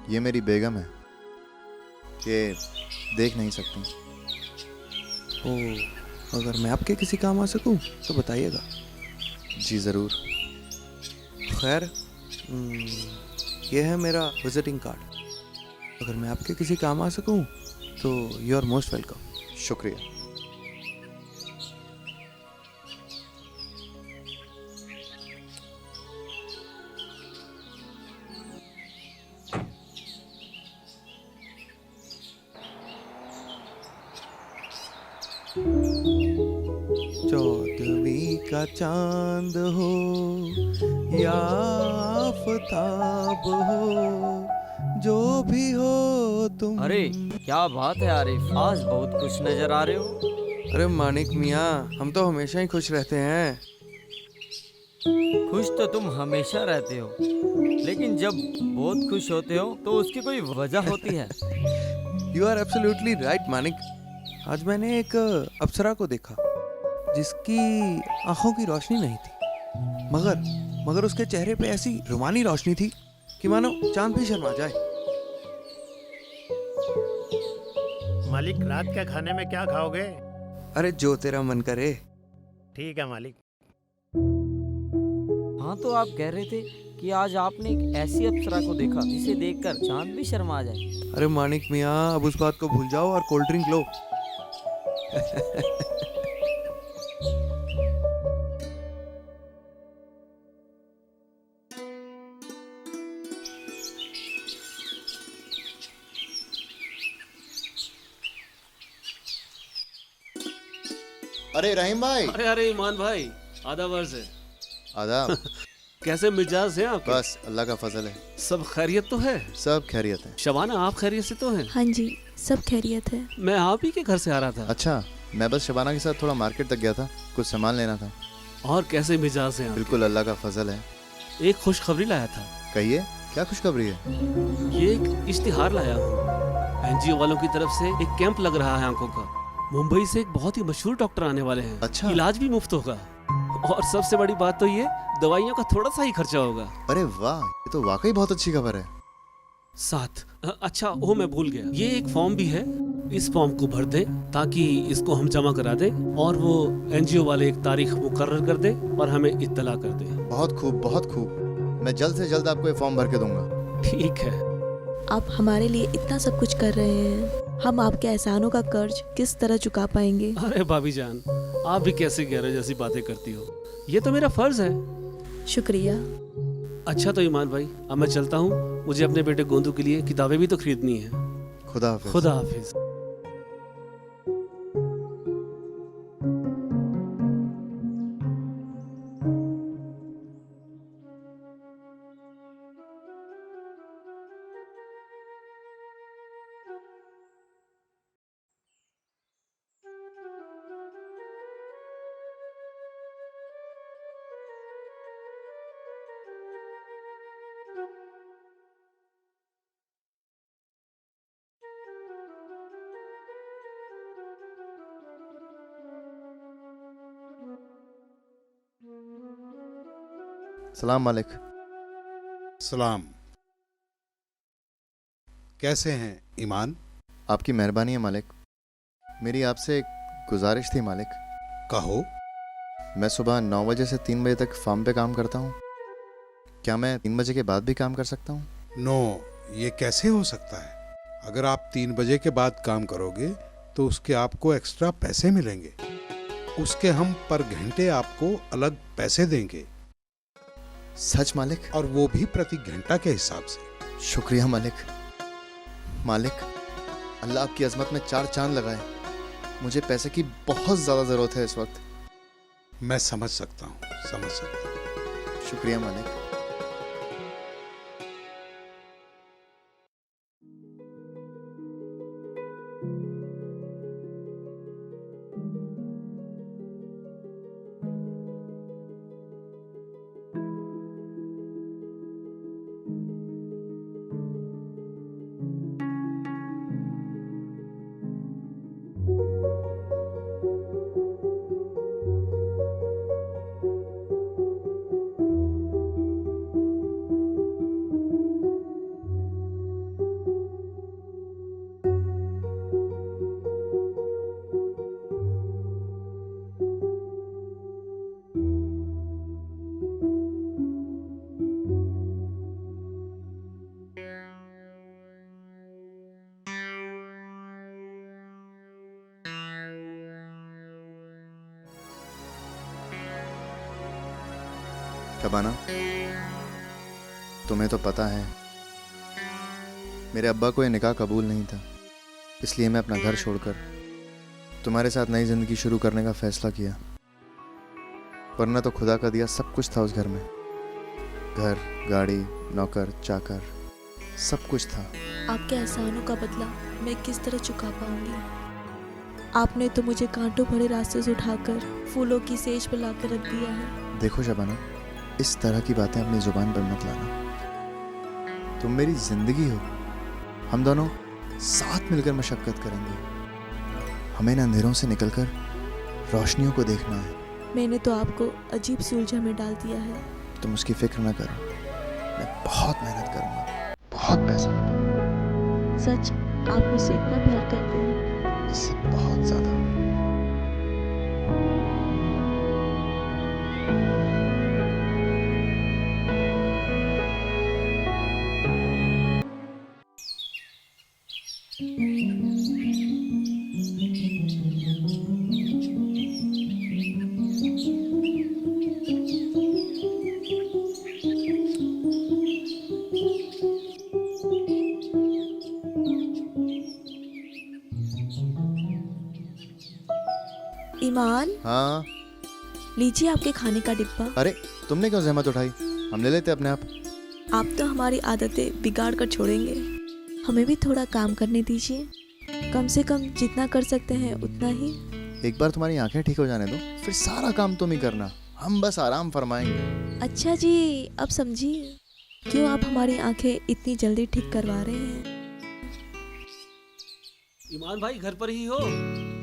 ये मेरी बेगम है, ये देख नहीं सकती। ओह, अगर मैं आपके किसी काम आ सकूं तो बताइएगा। जी ज़रूर। खैर, ये है मेरा विजिटिंग कार्ड। अगर मैं आपके किसी काम आ सकूं तो यू आर मोस्ट वेलकम। शुक्रिया। चौदहवीं का चांद हो या आफताब हो, जो भी हो तुम। अरे क्या बात है आरिफ, आज बहुत खुश नजर आ रहे हो। अरे मानिक मियाँ, हम तो हमेशा ही खुश रहते हैं। खुश तो तुम हमेशा रहते हो, लेकिन जब बहुत खुश होते हो तो उसकी कोई वजह होती है। You are absolutely right Manik. आज मैंने एक अप्सरा को देखा जिसकी आंखों की रोशनी नहीं थी, मगर उसके चेहरे पे ऐसी रुमानी रोशनी थी कि मानो चांद भी शर्मा जाए। मालिक, रात के खाने में क्या खाओगे? अरे जो तेरा मन करे। ठीक है मालिक। हाँ, तो आप कह रहे थे कि आज आपने एक ऐसी अप्सरा को देखा जिसे देखकर चांद भी शर्मा जाए। अरे मानिक मियाँ, अब उस बात को भूल जाओ और कोल्ड ड्रिंक लो। अरे रहीम भाई। अरे अरे ईमान भाई, आदाब वर्ष है। आदाब। कैसे मिजाज हैं आपके? बस अल्लाह का फजल है। सब खैरियत तो है? सब खैरियत है। शबाना आप खैरियत से तो हैं? हाँ जी, सब खैरियत है। मैं आप ही के घर से आ रहा था। अच्छा, मैं बस शबाना के साथ थोड़ा मार्केट तक गया था, कुछ सामान लेना था। और कैसे मिजाज हैं? बिल्कुल अल्लाह का फजल है। एक खुशखबरी लाया था। कहिए, क्या खुशखबरी है? ये एक इश्तिहार लाया हूँ। एनजीओ वालों की तरफ से एक कैंप लग रहा है आंखों का। मुंबई से एक बहुत ही मशहूर डॉक्टर आने वाले हैं। अच्छा। इलाज भी मुफ्त होगा और सबसे बड़ी बात तो ये, दवाइयों का थोड़ा सा ही खर्चा होगा। अरे वाह, ये तो वाकई बहुत अच्छी खबर है। साथ अच्छा वो मैं भूल गया, ये एक फॉर्म भी है। इस फॉर्म को भर दें ताकि इसको हम जमा करा दें और वो एनजीओ वाले एक तारीख मुकर्रर कर दे और हमें इत्तला कर दे। बहुत खूब, बहुत खूब। मैं जल्द से जल्द आपको ये फॉर्म भर के दूंगा। ठीक है। आप हमारे लिए इतना सब कुछ कर रहे हैं, हम आपके एहसानों का कर्ज किस तरह चुका पाएंगे? अरे भाभी जान, आप भी कैसे गहरे जैसी बातें करती हो, ये तो मेरा फर्ज है। शुक्रिया। अच्छा तो ईमान भाई, अब मैं चलता हूँ, मुझे अपने बेटे गोंदू के लिए किताबें भी तो खरीदनी है। खुदा हाफिज। खुदा हाफिज। सलाम मालिक। सलाम। कैसे हैं ईमान? आपकी मेहरबानी है मालिक। मेरी आपसे एक गुजारिश थी मालिक। कहो। मैं सुबह 9 बजे से 3 बजे तक फार्म पे काम करता हूँ, क्या मैं 3 बजे के बाद भी काम कर सकता हूँ? नो, ये कैसे हो सकता है? अगर आप 3 बजे के बाद काम करोगे तो उसके आपको एक्स्ट्रा पैसे मिलेंगे। उसके हम पर घंटे आपको अलग पैसे देंगे। सच मालिक? और वो भी प्रति घंटा के हिसाब से। शुक्रिया मालिक। मालिक, अल्लाह आपकी अजमत में 4 चांद लगाए। मुझे पैसे की बहुत ज्यादा जरूरत है इस वक्त। मैं समझ सकता हूँ, समझ सकता हूँ। शुक्रिया मालिक। शबाना, तुम्हें तो पता है मेरे अब्बा को ये निकाह कबूल नहीं था, इसलिए मैं अपना घर छोड़कर तुम्हारे साथ नई जिंदगी शुरू करने का फैसला किया। वरना तो खुदा का दिया सब कुछ था उस घर में। घर, गाड़ी, नौकर, चाकर, सब कुछ था। आपके एहसानों का बदला मैं किस तरह चुका पाऊंगी? आपने तो मुझे कांटों भरे रास्ते से उठाकर फूलों की सेज पर लाकर रख दिया है। देखो शबाना, इस तरह की बातें अपनी जुबान पर मत लाना। तुम मेरी जिंदगी हो, हम दोनों साथ मिलकर मशक्कत करेंगे। हमें इन अंधेरों से निकलकर रोशनियों को देखना है। मैंने तो आपको अजीब सी उलझन में डाल दिया है। तुम उसकी फिक्र न करो, मैं बहुत मेहनत करूंगा, बहुत पैसा। सच, आप मुझसे इतना प्यार करते हैं? इससे बहुत ज्यादा। ईमान, हाँ। लीजिए आपके खाने का डिब्बा। अरे तुमने क्यों जहमत उठाई, हम ले लेते अपने आप। आप तो हमारी आदतें बिगाड़ कर छोड़ेंगे। हमें भी थोड़ा काम करने दीजिए, कम से कम जितना कर सकते हैं उतना ही। एक बार तुम्हारी आंखें ठीक हो जाने दो, फिर सारा काम तुम ही करना, हम बस आराम फरमाएंगे। अच्छा जी, अब समझिए क्यों आप हमारी आंखें इतनी जल्दी ठीक करवा रहे हैं। ईमान भाई घर पर ही हो?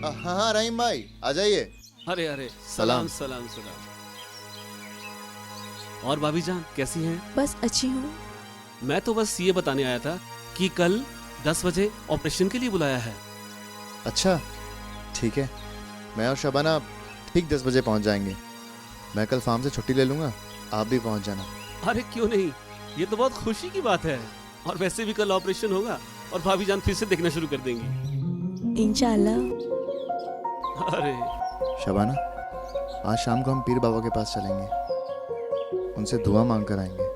हाँ रहीम भाई आ जाइए। अरे अरे सलाम। सलाम सलाम। और भाभी जान कैसी हैं? बस अच्छी हूँ। मैं तो बस ये बताने आया था कि कल 10 बजे ऑपरेशन के लिए बुलाया है। अच्छा ठीक है, मैं और शबाना ठीक 10 बजे पहुंच जाएंगे। मैं कल फार्म से छुट्टी ले लूंगा, आप भी पहुंच जाना। अरे क्यों नहीं, ये तो बहुत खुशी की बात है। और वैसे भी कल ऑपरेशन होगा और भाभी जान फिर से देखना शुरू कर देंगी इंशाल्लाह। अरे शबाना, आज शाम को हम पीर बाबा के पास चलेंगे, उनसे दुआ मांग कर आएंगे।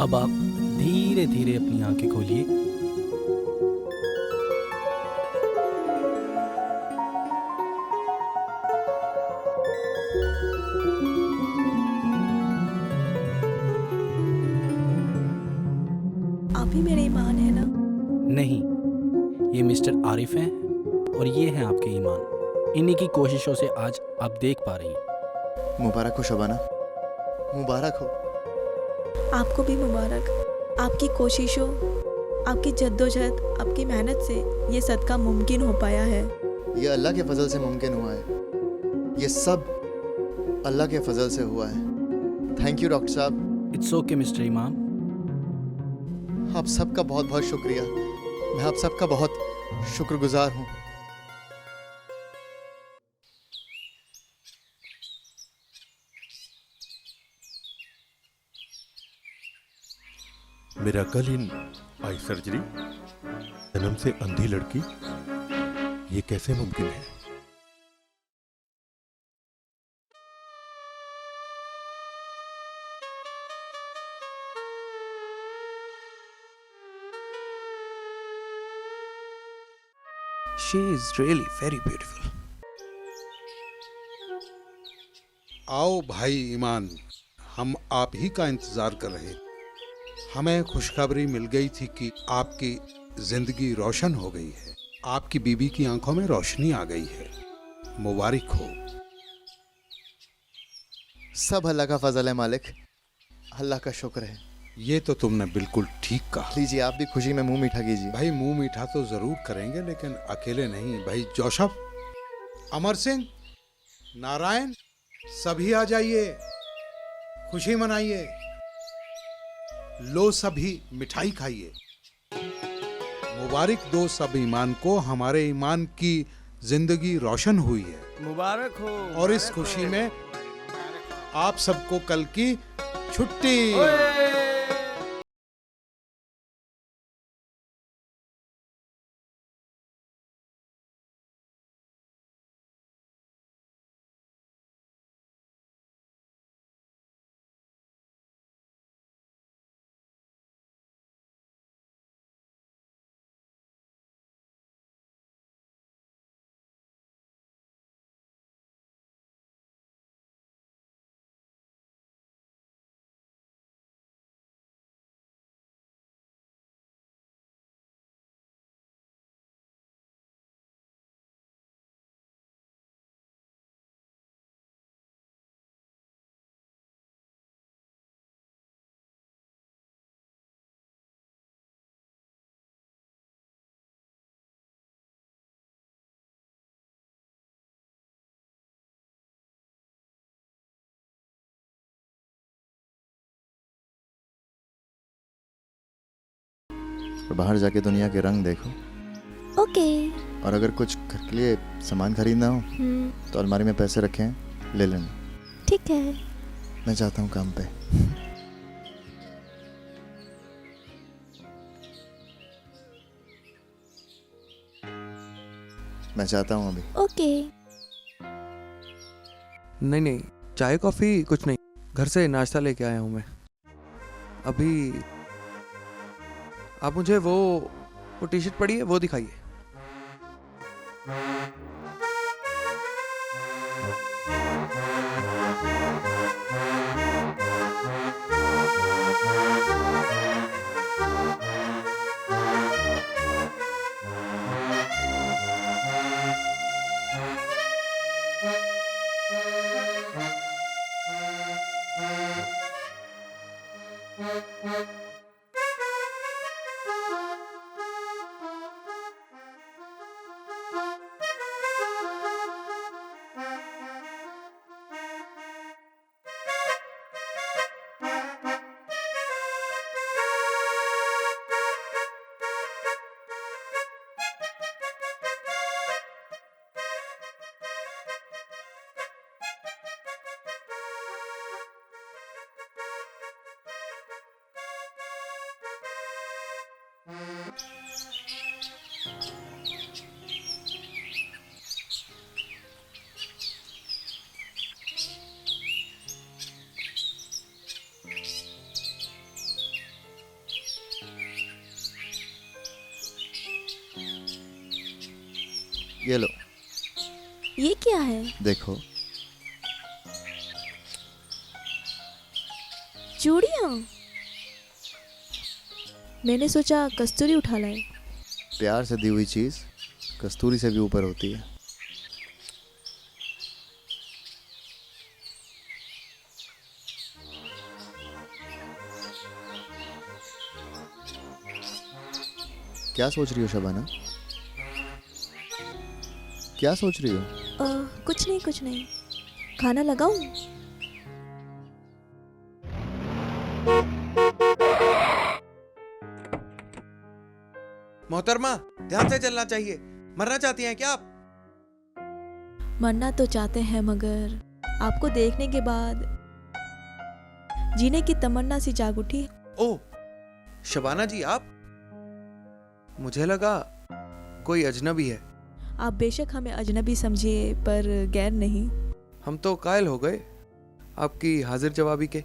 अब आप धीरे धीरे अपनी आंखें खोलिए। आप ही मेरे ईमान है ना? नहीं, ये मिस्टर आरिफ हैं और ये हैं आपके ईमान। इन्हीं की कोशिशों से आज आप देख पा रही हैं। मुबारक हो शबाना, मुबारक हो। आपको भी मुबारक। आपकी कोशिशों, आपकी जद्दोजहद, आपकी मेहनत से ये सदका मुमकिन हो पाया है। ये अल्लाह के फजल से मुमकिन हुआ है, ये सब अल्लाह के फजल से हुआ है। थैंक यू डॉक्टर साहब। इट्स ओके मिस्टर इमाम। आप सबका बहुत बहुत शुक्रिया, मैं आप सबका बहुत शुक्रगुजार हूँ। मेरा कल इन आई सर्जरी, जन्म से अंधी लड़की, ये कैसे मुमकिन है? She is really very beautiful. आओ भाई ईमान, हम आप ही का इंतजार कर रहे। हमें खुशखबरी मिल गई थी कि आपकी जिंदगी रोशन हो गई है, आपकी बीबी की आंखों में रोशनी आ गई है। मुबारक हो। सब अल्लाह का फजल है मालिक, अल्लाह का शुक्र है। ये तो तुमने बिल्कुल ठीक कहा। लीजिए आप भी खुशी में मुंह मीठा कीजिए। भाई मुंह मीठा तो जरूर करेंगे, लेकिन अकेले नहीं। भाई जोशफ, अमर सिंह, नारायण, सभी आ जाइए, खुशी मनाइए। लो सभी मिठाई खाइए। मुबारक दो सब ईमान को, हमारे ईमान की जिंदगी रोशन हुई है। मुबारक हो। और इस खुशी में आप सबको कल की छुट्टी। और बाहर जाके दुनिया के रंग देखो। ओके। और अगर कुछ घर के लिए सामान खरीदना हो तो अलमारी में पैसे रखे हैं, ले लेना। ठीक है। मैं जाता हूँ काम पे। मैं चाहता हूँ अभी। ओके। नहीं नहीं, चाय कॉफी कुछ नहीं, घर से नाश्ता लेके आया हूँ मैं अभी। आप मुझे वो टी शर्ट पड़ी है वो दिखाइए। ये लो। ये क्या है? देखो। चूड़ियाँ। मैंने सोचा कस्तूरी उठा लाए। प्यार से दी हुई चीज कस्तूरी से भी ऊपर होती है। क्या सोच रही हो शबाना? क्या सोच रही हो? कुछ नहीं कुछ नहीं। खाना लगाऊं? मोहतरमा, ध्यान से चलना चाहिए। मरना चाहती हैं क्या आप? मरना तो चाहते हैं, मगर आपको देखने के बाद जीने की तमन्ना सी जाग उठी। ओह, शबाना जी आप? मुझे लगा कोई अजनबी है। आप बेशक हमें अजनबी समझिए, पर गैर नहीं। हम तो कायल हो गए आपकी हाजिर जवाबी के।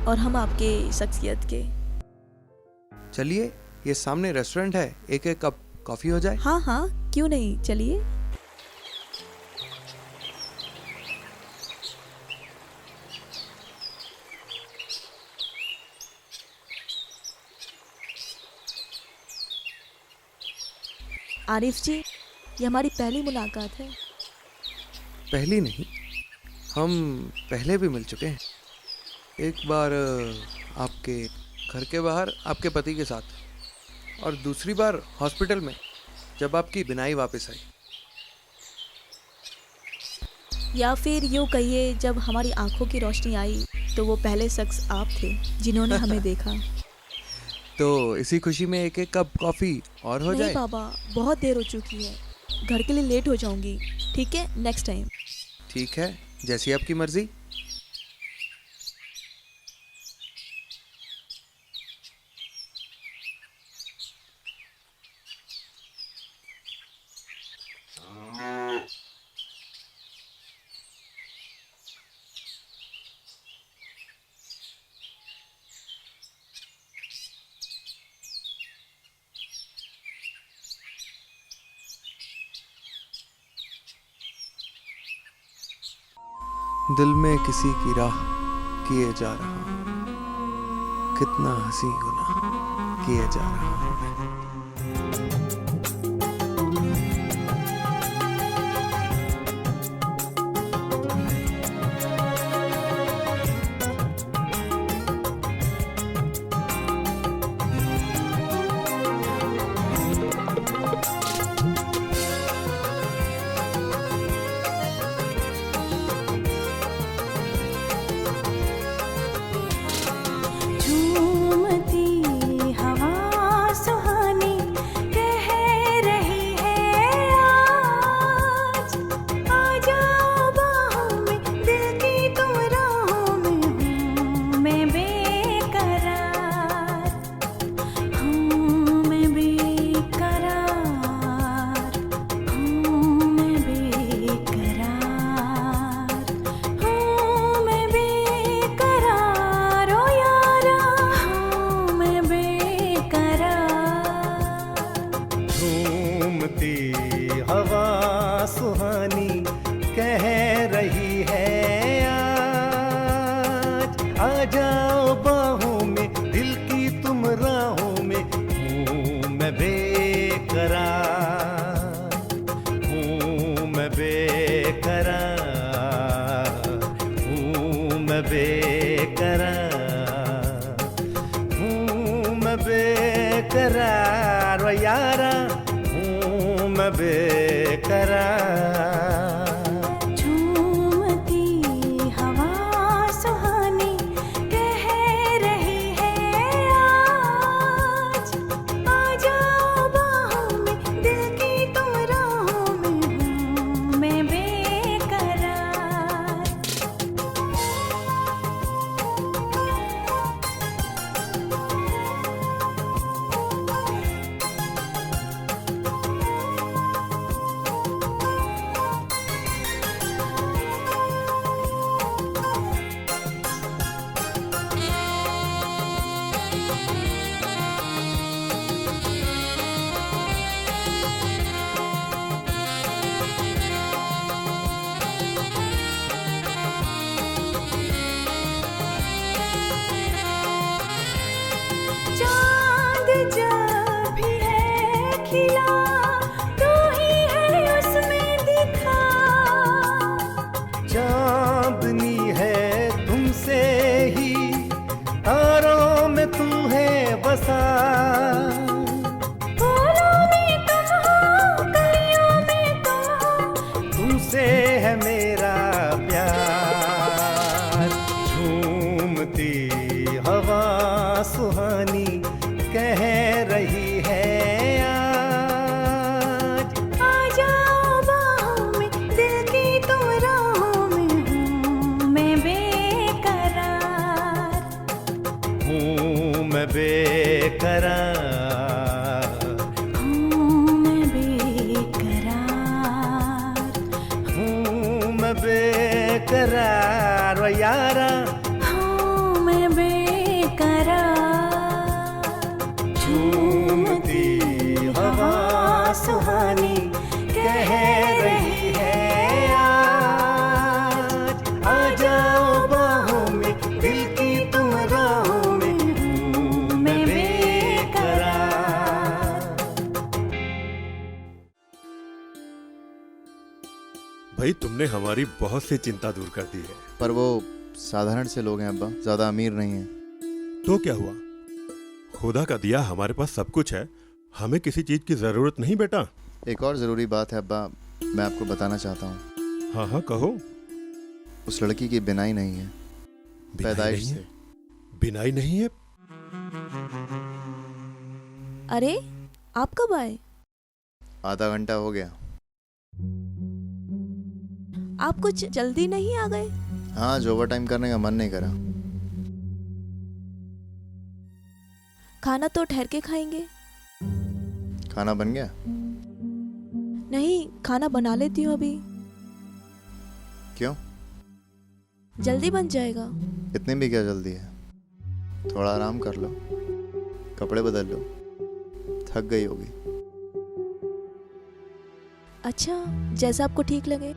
और हम आपके शख्सियत के। चलिए, ये सामने रेस्टोरेंट है, एक एक कप कॉफी हो जाए। हाँ हाँ, क्यों नहीं, चलिए। आरिफ जी, ये हमारी पहली मुलाकात है। पहली नहीं, हम पहले भी मिल चुके हैं। एक बार आपके घर के बाहर आपके पति के साथ, और दूसरी बार हॉस्पिटल में जब आपकी बिनाई वापस आई। या फिर यूँ कहिए, जब हमारी आंखों की रोशनी आई तो वो पहले शख्स आप थे जिन्होंने हमें देखा। तो इसी खुशी में एक एक कप कॉफी और हो जाए। नहीं बाबा, बहुत देर हो चुकी है, घर के लिए लेट हो जाऊंगी। ठीक है, नेक्स्ट टाइम। ठीक है, जैसी आपकी मर्जी। दिल में किसी की राह किए जा रहा हूं, कितना हंसी गुनाह किए जा रहा हूं मैं। झूमती हवा आ जाओ बाहों में, दिल की तुम राहों में। हूँ मैं बेकरार, हूँ मैं बेकरार, हूँ मैं बेकरार, हूँ मैं बेकरार ओ यारा, हूँ मैं बेकरार। चांदनी है तुमसे ही, तारों में तू है बसा। फूलों में तुम हो, कलियों में तुम हो, तुमसे है मेरा प्यार। झूमती हवा सुहानी कह रही है आज, आ जाओ बाहों में, दिल की तुम राहों में। हूँ मैं बेकरार, हूँ मैं बेकरार, हूँ मैं बेकरार, हूँ मैं बेकरार ओ यारा, हूँ मैं बेकरार। झूमती हवा सुहानी कह रही है आज, आ जाओ बाहों में, दिल की तुम राहों में। हूँ मैं बेकरार। भाई तुमने हमारी बहुत सी चिंता दूर कर दी है। पर वो साधारण से लोग हैं अब्बा, ज्यादा अमीर नहीं हैं। तो क्या हुआ, खुदा का दिया हमारे पास सब कुछ है, हमें किसी चीज की जरूरत नहीं बेटा। एक और जरूरी बात है अब्बा, मैं आपको बताना चाहता हूँ। हाँ हाँ कहो। उस लड़की की बिनाई नहीं है, पैदाइश से। बिनाई नहीं है? अरे आप कब आए? आधा घंटा हो गया। आप कुछ जल्दी नहीं आ गए? हाँ, जो ओवर टाइम करने का मन नहीं करा। खाना तो ठहर के खाएंगे। खाना बन गया? नहीं, खाना बना लेती हूँ अभी। क्यों? जल्दी बन जाएगा। इतनी भी क्या जल्दी है? थोड़ा आराम कर लो, कपड़े बदल लो, थक गई होगी। अच्छा, जैसा आपको ठीक लगे।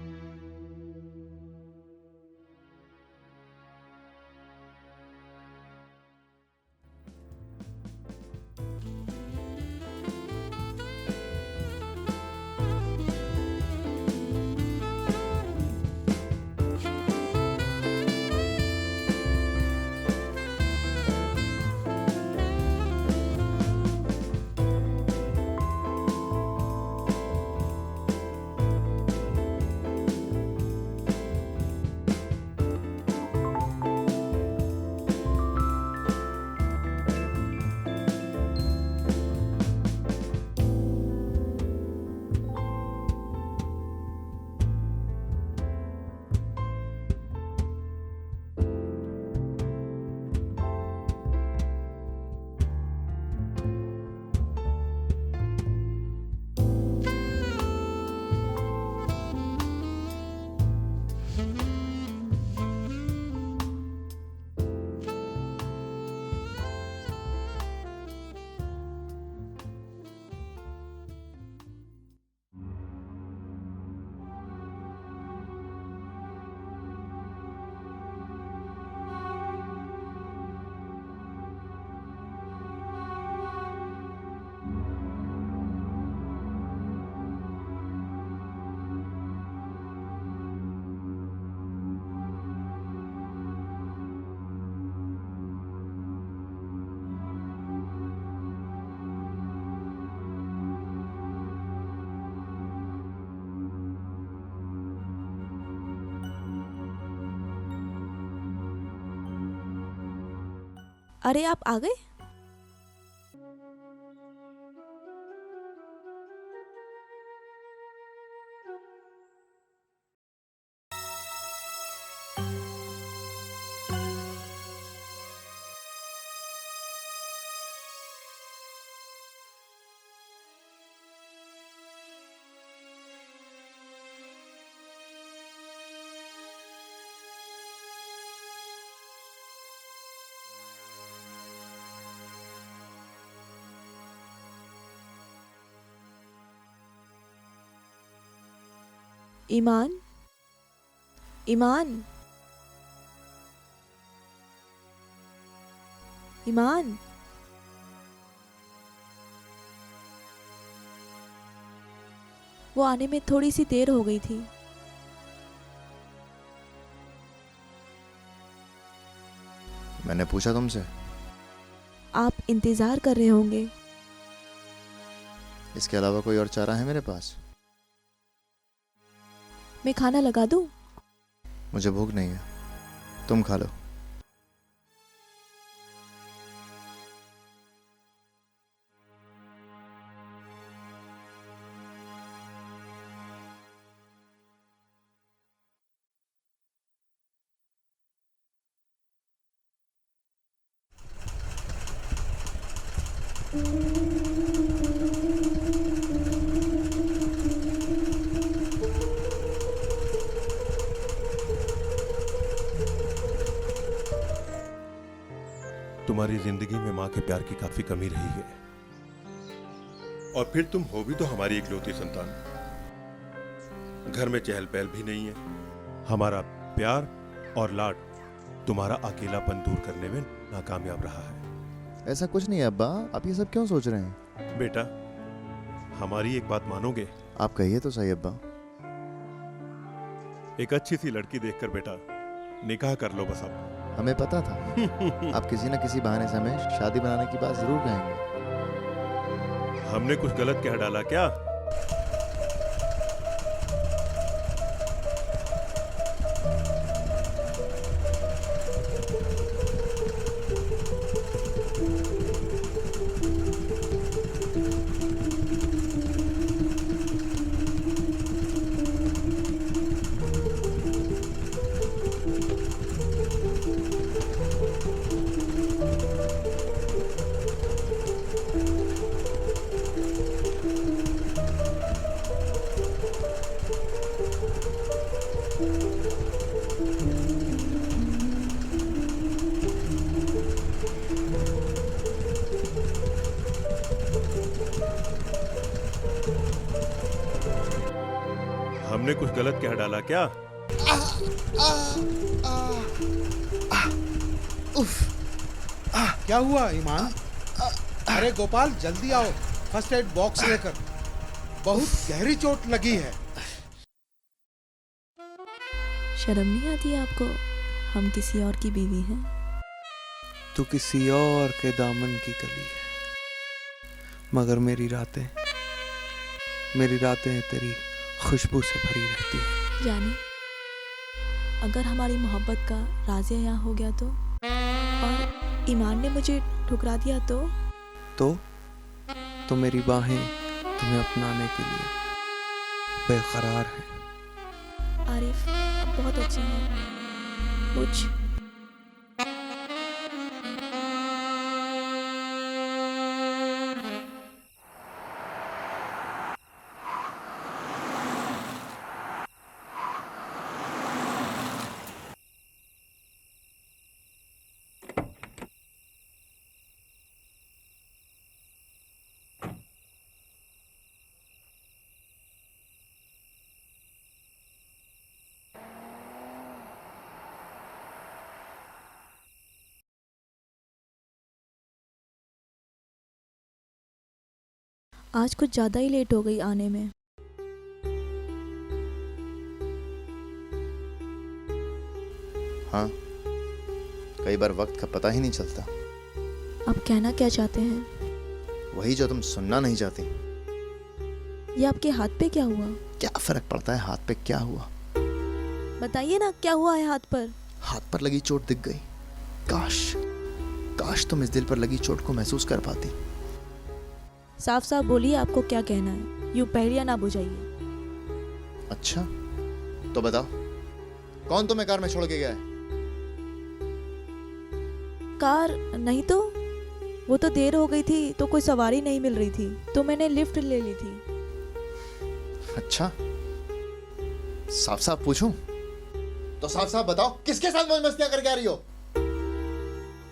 अरे आप आ गए? ईमान, ईमान, ईमान। वो आने में थोड़ी सी देर हो गई थी। मैंने पूछा तुमसे। आप इंतजार कर रहे होंगे। इसके अलावा कोई और चारा है मेरे पास? मैं खाना लगा दूं? मुझे भूख नहीं है, तुम खा लो। तुम्हारी जिंदगी में माँ के प्यार की काफी कमी रही है, और फिर तुम हो भी तो हमारी इकलौती संतान। घर में चहल पहल भी नहीं है। हमारा प्यार और लाड तुम्हारा अकेलापन दूर करने में नाकामयाब रहा है। ऐसा कुछ नहीं है अब्बा, आप ये सब क्यों सोच रहे हैं? बेटा, हमारी एक बात मानोगे? आप कहिए तो सही अब्बा। एक अच्छी सी लड़की देखकर बेटा निकाह कर लो बस अब। हमें पता था आप किसी न किसी बहाने से हमें शादी बनाने की बात जरूर कहेंगे। हमने कुछ गलत कह डाला क्या? हमने कुछ गलत कह डाला क्या? क्या हुआ ईमान? अरे गोपाल जल्दी आओ, फर्स्ट एड बॉक्स लेकर। बहुत गहरी चोट लगी है। शर्म नहीं आती आपको? हम किसी और की बीवी हैं। तू किसी और के दामन की कली है, मगर मेरी रातें तेरी खुशबू से भरी रहती है। जाने, अगर हमारी मोहब्बत का राज़िया यहाँ हो गया और ईमान ने मुझे ठुकरा दिया तो मेरी बाहें तुम्हें अपनाने के लिए बेकरार हैं। आरिफ, आप बहुत अच्छे हैं। कुछ आज कुछ ज़्यादा ही लेट हो गई आने में। हाँ, कई बार वक्त का पता ही नहीं चलता। आप कहना क्या चाहते हैं? वही जो तुम सुनना नहीं चाहती। ये आपके हाथ पे क्या हुआ? क्या फर्क पड़ता है हाथ पे क्या हुआ? बताइए ना, क्या हुआ है हाथ पर? हाथ पर लगी चोट दिख गई। काश काश तुम इस दिल पर लगी चोट को महसूस कर पाती। साफ साफ बोलिए आपको क्या कहना है, यूं पहेलियां ना बुझाइए। अच्छा तो बताओ, कौन तुम्हें कार में छोड़ के गया है? कार नहीं तो, वो तो देर हो गई थी तो कोई सवारी नहीं मिल रही थी तो मैंने लिफ्ट ले ली थी। अच्छा, साफ साफ पूछूं? तो साफ साफ बताओ, किसके साथ मौज मस्तियां करके आ रही हो?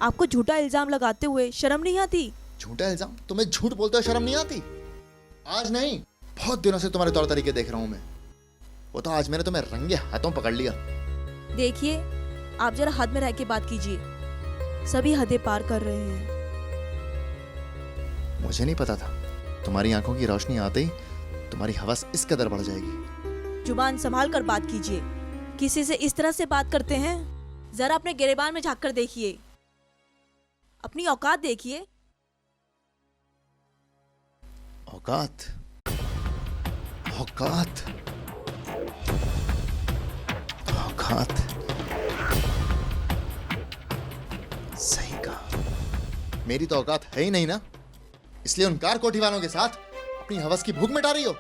आपको झूठा इल्जाम लगाते हुए शर्म नहीं आती? झूठा इल्जाम? तुम्हें झूठ बोलते हुए शर्म नहीं आती? आज नहीं, बहुत दिनों से तुम्हारे तौर तरीके देख रहा हूं मैं। वो तो आज मैंने तुम्हें रंगे हाथों पकड़ लिया। देखिए, आप जरा हद में रह के बात कीजिए, सभी हदें पार कर रहे हैं। मुझे नहीं पता था, तुम्हारी आंखों की रोशनी आते ही तुम्हारी हवस इस कदर बढ़ जाएगी। जुबान संभाल कर बात कीजिए, किसी से इस तरह से बात करते हैं? जरा अपने गिरेबान में झांक कर देखिए, अपनी औकात देखिए। औकात? औकात? औकात? सही कहा, मेरी तो औकात है ही नहीं ना, इसलिए उन कार कोठी वालों के साथ अपनी हवस की भूख मिटा रही हो।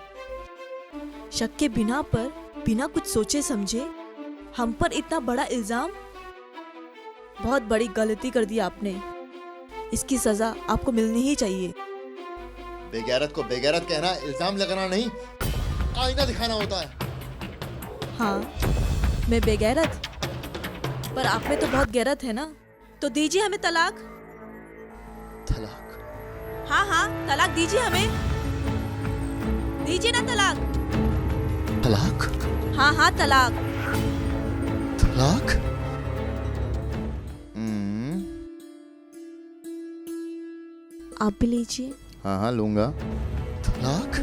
शक के बिना पर, बिना कुछ सोचे समझे हम पर इतना बड़ा इल्जाम, बहुत बड़ी गलती कर दी आपने। इसकी सजा आपको मिलनी ही चाहिए। बेगैरत को बेगैरत कहना इल्जाम लगाना नहीं, आईना दिखाना होता है। हाँ, मैं बेगैरत, पर आप में तो बहुत गैरत है ना, तो दीजिए हमें तलाक। तलाक? हाँ हाँ, तलाक दीजिए हमें, दीजिए ना तलाक। तलाक? हाँ हाँ, तलाक। तलाक? आप भी लीजिए। हाँ हाँ लूंगा। तलाक?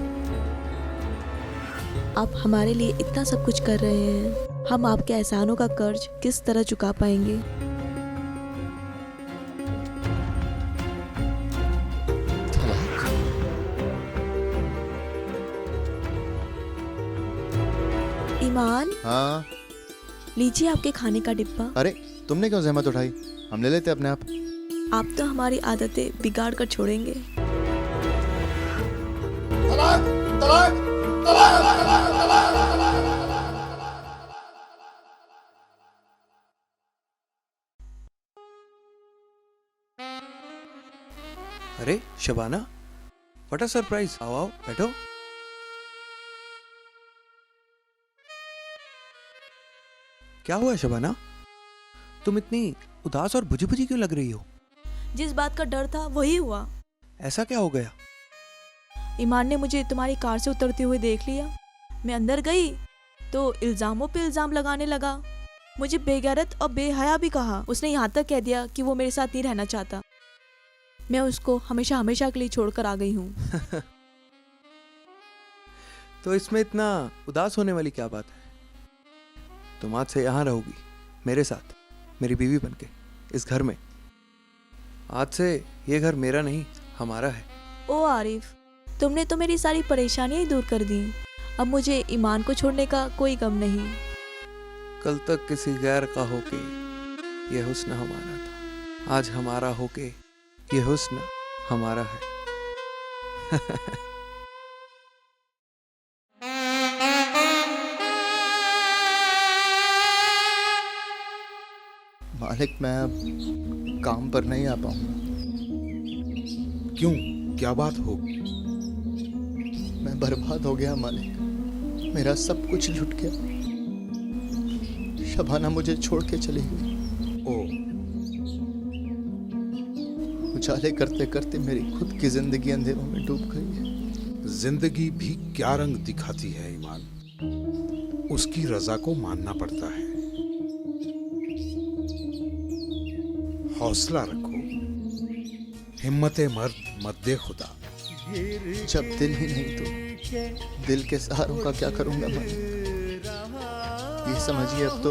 आप हमारे लिए इतना सब कुछ कर रहे हैं, हम आपके एहसानों का कर्ज किस तरह चुका पाएंगे? ईमान, हाँ लीजिए आपके खाने का डिब्बा। अरे तुमने क्यों जहमत उठाई, हम ले लेते अपने आप। आप तो हमारी आदतें बिगाड़ कर छोड़ेंगे। तलाक! तलाक! तलाक! अरे शबाना, व्हाट अ सरप्राइज। आओ आओ बैठो। क्या हुआ शबाना, तुम इतनी उदास और बुझी बुझी क्यों लग रही हो? जिस बात का डर था वही हुआ। ऐसा क्या हो गया? ईमान ने मुझे तुम्हारी कार से उतरते हुए देख लिया। मैं अंदर गई तो इल्जामों पे इल्जाम लगाने लगा, मुझे बेगैरत और बेहया भी कहा। उसने यहाँ तक कह दिया कि वो मेरे साथ नहीं रहना चाहता। मैं उसको हमेशा हमेशा के लिए छोड़कर आ गई हूँ। तो इसमें इतना उदास होने वाली क्या बात है? तुम आज से यहाँ रहोगी मेरे साथ, मेरी बीवी बनके इस घर में। आज से ये घर मेरा नहीं, हमारा है। ओ आरिफ, तुमने तो मेरी सारी परेशानियां दूर कर दी। अब मुझे ईमान को छोड़ने का कोई गम नहीं। कल तक किसी गैर का होके ये हुस्न हमारा था, आज हमारा होके ये हुस्न हमारा है। मालिक, मैं अब काम पर नहीं आ पाऊंगा। क्यों, क्या बात हो? मैं बर्बाद हो गया मालिक, मेरा सब कुछ लुट गया। शबाना मुझे छोड़ के चली गई। ओ, उजाले करते करते मेरी खुद की जिंदगी अंधेरों में डूब गई है। जिंदगी भी क्या रंग दिखाती है ईमान, उसकी रजा को मानना पड़ता है। हौसला रखो, हिम्मते मर्द मद्दे खुदा। जब दिल ही नहीं तो दिल के सहारों का क्या करूंगा मालिक? ये समझिए अब तो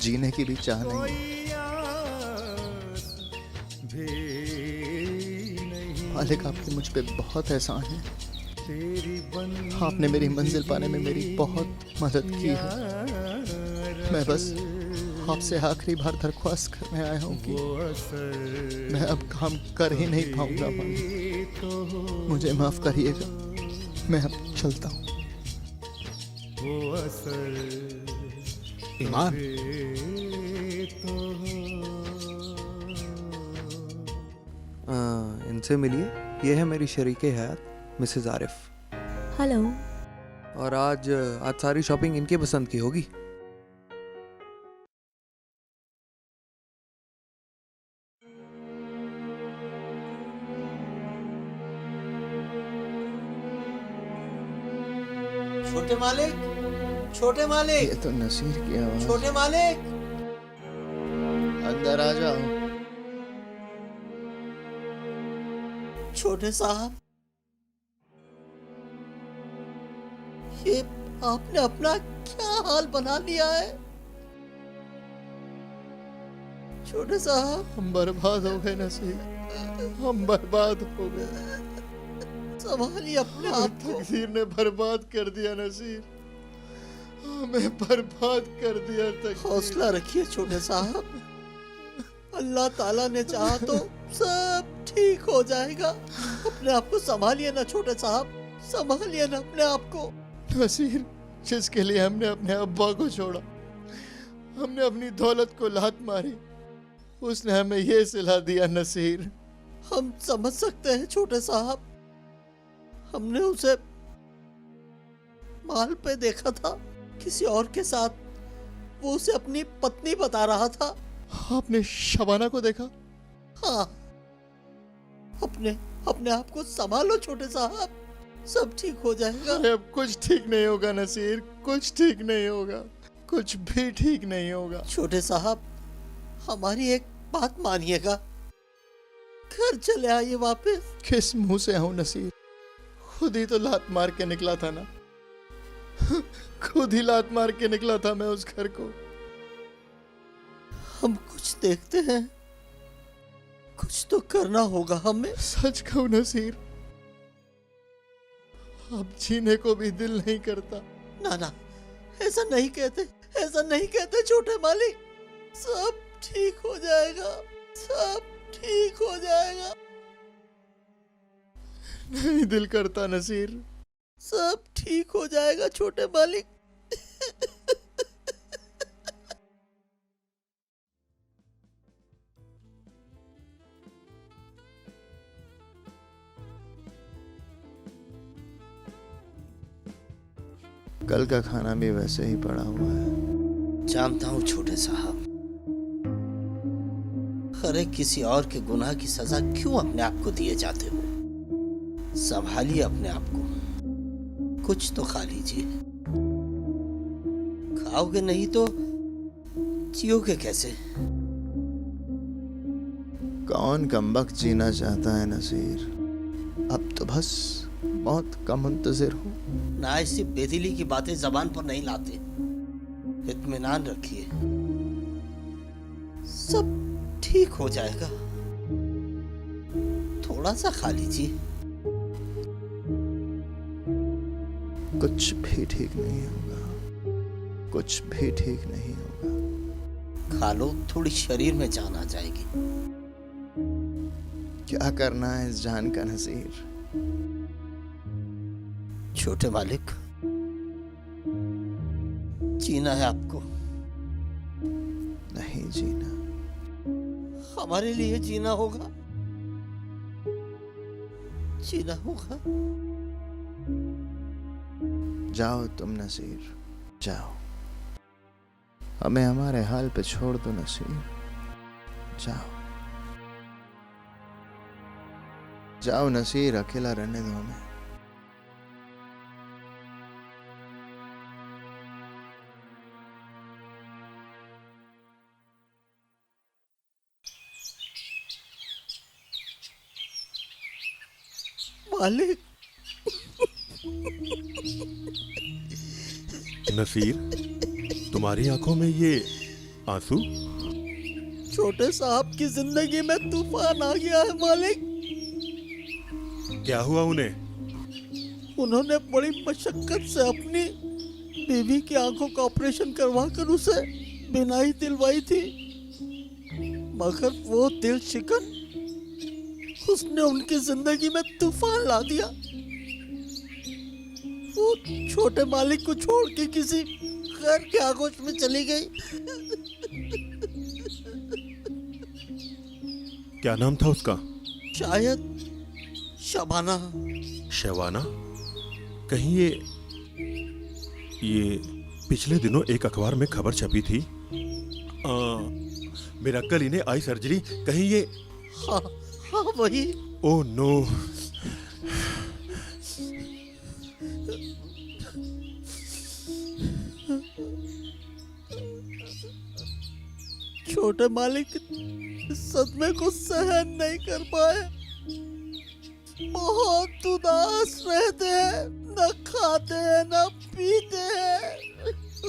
जीने की भी चाह नहीं है। मालिक, आपके मुझ पे बहुत एहसान है। आपने मेरी मंजिल पाने में मेरी बहुत मदद की है। मैं बस आपसे आखिरी बार दरख्वास्त करने आया हूँ कि मैं अब काम कर ही नहीं पाऊंगा मालिक। मुझे माफ करिएगा, मैं अब चलता हूँ। ईमान, इनसे मिलिए, ये है मेरी शरीके हयात मिसेस आरिफ। हेलो। और आज सारी शॉपिंग इनके पसंद की होगी। छोटे मालिक, छोटे मालिक, ये तो नसीर की आवाज। छोटे मालिक, अंदर आ जाओ। छोटे साहब, ये आपने अपना क्या हाल बना लिया है? छोटे साहब, हम बर्बाद हो गए नसीर, हम बर्बाद हो गए। संभालिए अपने आप को। तकदीर ने बर्बाद कर दिया नसीर, हमें बर्बाद कर दिया। हौसला रखिए छोटे साहब, अल्लाह ताला ने चाहा तो सब ठीक हो जाएगा। अपने आप को संभालिए ना छोटे साहब, संभालिए ना अपने आप को। नसीर, जिसके लिए हमने अपने अब्बा को छोड़ा, हमने अपनी दौलत को लात मारी, उसने हमें ये सिला दिया नसीर। हम समझ सकते हैं छोटे साहब, हमने उसे माल पे देखा था किसी और के साथ, वो उसे अपनी पत्नी बता रहा था। आपने शबाना को देखा? हाँ, अपने आप को संभालो छोटे साहब, सब ठीक हो जाएगा। अरे अब कुछ ठीक नहीं होगा नसीर, कुछ ठीक नहीं होगा, कुछ भी ठीक नहीं होगा। छोटे साहब, हमारी एक बात मानिएगा, घर चले आइए वापस। किस मुंह से आऊं नसीर, खुद ही तो लात मार के निकला था ना, खुद ही लात मार के निकला था मैं उस घर को। हम कुछ देखते हैं, कुछ तो करना होगा हमें। सच कहूं नसीर, अब जीने को भी दिल नहीं करता। ना ना, ऐसा नहीं कहते, ऐसा नहीं कहते छोटे मालिक, सब ठीक हो जाएगा, सब ठीक हो जाएगा। नहीं दिल करता नसीर, सब ठीक हो जाएगा छोटे मालिक। कल का खाना भी वैसे ही पड़ा हुआ है। जानता हूँ छोटे साहब, अरे किसी और के गुनाह की सजा क्यों अपने आप को दिए जाते हो? संभालिए अपने आप को, कुछ तो खा लीजिए। खाओगे नहीं तो जियोगे कैसे? कौन कमबख्त जीना चाहता है नसीर, अब तो बस मौत का मुंतजिर हूँ। ना ऐसी बेदिली की बातें जबान पर नहीं लाते, इत्मीनान रखिए, सब ठीक हो जाएगा। थोड़ा सा खा लीजिए। कुछ भी ठीक नहीं होगा, कुछ भी ठीक नहीं होगा। खा लो, थोड़ी शरीर में जान आ जाएगी। क्या करना है इस जान का नसीर? छोटे मालिक, जीना है आपको। नहीं जीना, हमारे लिए जीना होगा, जीना होगा। जाओ तुम नसीर, जाओ, हमें हमारे हाल पे छोड़ दो नसीर, जाओ जाओ नसीर, अकेला रहने दो हमें। मालिक, नसीर, तुम्हारी आंखों में ये आंसू? छोटे साहब की जिंदगी में तूफान आ गया है मालिक। क्या हुआ उन्हें? उन्होंने बड़ी मशक्कत से अपनी बीवी की आंखों का ऑपरेशन करवा कर उसे बिनाई दिलवाई थी, मगर वो दिल शिकन उसने उनकी जिंदगी में तूफान ला दिया। वो छोटे मालिक को छोड़ के किसी गैर के आगोश में चली गई। क्या नाम था उसका? शायद शबाना। शबाना? कहीं ये पिछले दिनों एक अखबार में खबर छपी थी। मिराकल इन्हें आई सर्जरी, कहीं ये? हाँ वही। Oh no. छोटे मालिक सदमे को सहन नहीं कर पाए, बहुत उदास रहते हैं, न खाते हैं न पीते हैं।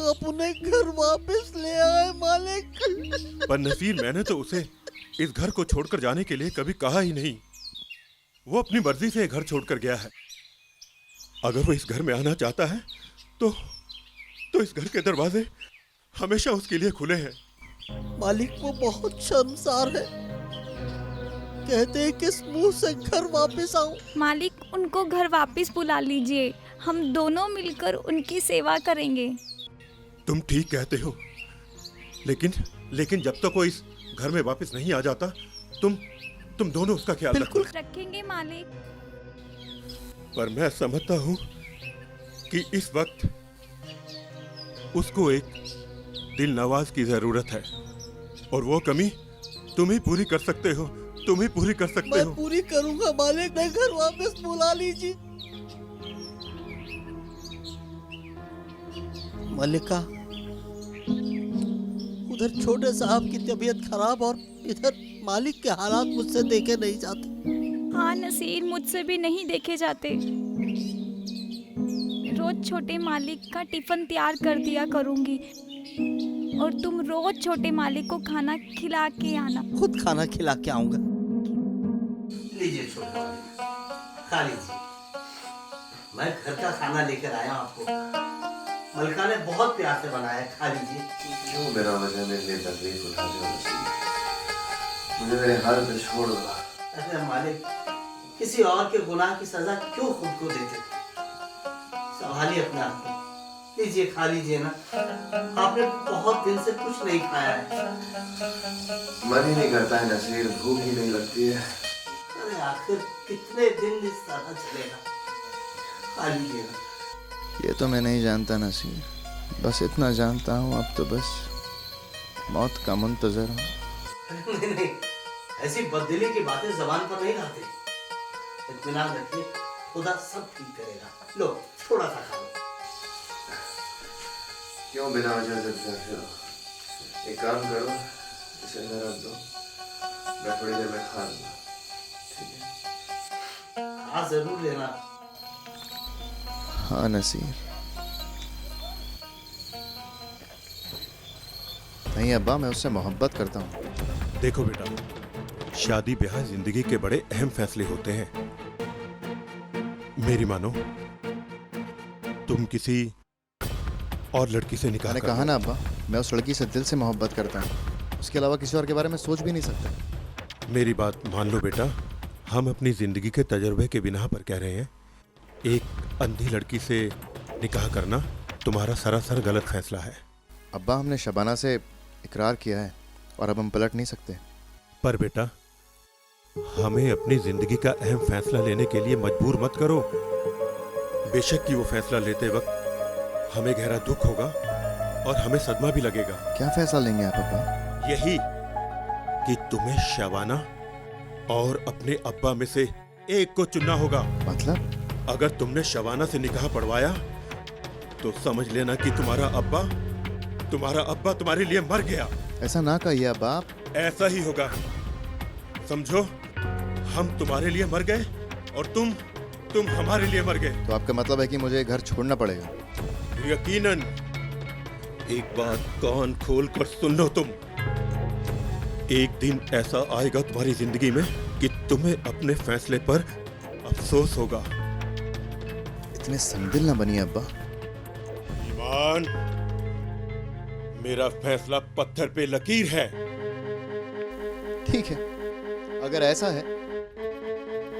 अपने घर वापस ले आए मालिक। पर नसीर, मैंने तो उसे इस घर को छोड़कर जाने के लिए कभी कहा ही नहीं। वो अपनी मर्जी से घर छोड़कर गया है। अगर वो इस घर में आना चाहता है तो इस घर के दरवाजे हमेशा उसके लिए खुले हैं। मालिक वो बहुत शर्मसार है, कहते हैं किस मुंह से घर वापस आऊं। मालिक, उनको घर वापस बुला लीजिए, हम दोनों मिलकर उनकी सेवा करेंगे। तुम ठीक कहते हो, लेकिन जब तक वो इस घर में वापस नहीं आ जाता, तुम दोनों उसका ख्याल रखेंगे मालिक। पर मैं समझता हूँ कि इस वक्त उसको एक दिल नवाज की जरूरत है, और वो कमी तुम ही पूरी कर सकते हो। तुम ही पूरी कर सकते हो। मैं पूरी करूंगा मालिक, मैं घर वापस बुला लीजिए। मल्लिका, उधर छोटे साहब की तबीयत खराब और इधर मालिक के हालात मुझसे देखे नहीं जाते। हाँ नसीर, मुझसे भी नहीं देखे जाते। रोज छोटे मालिक का टिफिन तैयार कर दिया करूंगी, और तुम रोज छोटे मालिक को खाना खिला के आना। खुद खाना खिला के आऊंगा। लीजिए छोटा मालिक, खा लीजिए। मैं घर का खाना लेकर आया आपको, मलका ने बहुत प्यार से बनाया है, खा लीजिए। क्यों मेरा वजह मेरे लिए तकलीफ उठाते हो? मुझे मेरे हाल पे छोड़ दो। अरे मालिक, किसी और के गुनाह की सजा क्यों खुद को देते? संभालिए अपने आप को, लीजिए खा लीजिए ना। आपने बहुत दिन से कुछ नहीं खाया है। मन ही नहीं करता है नसीर, भूख ही नहीं लगती है। अरे आखिर कितने दिन इस तरह चलेगा? खा लीजिए ना। ये तो मैं नहीं जानता नसीर, बस इतना जानता हूँ अब तो बस मौत का मुंतजर हूँ। नहीं, ऐसी बददिली की बातें जबान पर नहीं लाते। इत्मीनान रखिए, खुदा सब ठीक करेगा। लो थोड़ा सा खा लो। क्यों बिना वजह जिद करते हो? एक काम करो, इसे अंदर रख दो, मैं थोड़ी देर में खा लूंगा। ठीक है? हाँ जरूर लेना। हाँ नसीर। नहीं अब्बा, मैं उससे मोहब्बत करता हूँ। देखो बेटा, शादी ब्याह जिंदगी के बड़े अहम फैसले होते हैं। मेरी मानो, तुम किसी और लड़की से निकाह मैंने कहा ना अब्बा, मैं उस लड़की से दिल से मोहब्बत करता हूँ, उसके अलावा किसी और के बारे में सोच भी नहीं सकता। मेरी बात मान लो बेटा, हम अपनी जिंदगी के तजुर्बे के बिना पर कह रहे हैं, एक अंधी लड़की से निकाह करना तुम्हारा सरासर गलत फैसला है। अब्बा, हमने शबाना से इकरार किया है और अब हम पलट नहीं सकते। पर बेटा, हमें अपनी जिंदगी का अहम फैसला लेने के लिए मजबूर मत करो। बेशक कि वो फैसला लेते वक्त हमें गहरा दुख होगा और हमें सदमा भी लगेगा। क्या फैसला लेंगे आप अब्बा? यही कि तुम्हें शबाना और अपने अब्बा में से एक को चुनना होगा। मतलब? अगर तुमने शबाना से निकाह पढ़वाया तो समझ लेना कि तुम्हारा अब्बा तुम्हारे लिए मर गया। ऐसा ना कहिए अब्बा। ऐसा ही होगा। समझो, हम तुम्हारे लिए मर गए और तुम हमारे लिए मर गए। तो आपका मतलब है कि मुझे घर छोड़ना पड़ेगा? यकीनन। एक बात कान खोल कर सुन लो तुम। एक दिन ऐसा आएगा तुम्हारी जिंदगी में कि तुम्हें अपने फैसले पर अफसोस होगा। इतने संदिल ना बनिए अब्बा। ईमान, मेरा फैसला पत्थर पे लकीर है। ठीक है, अगर ऐसा है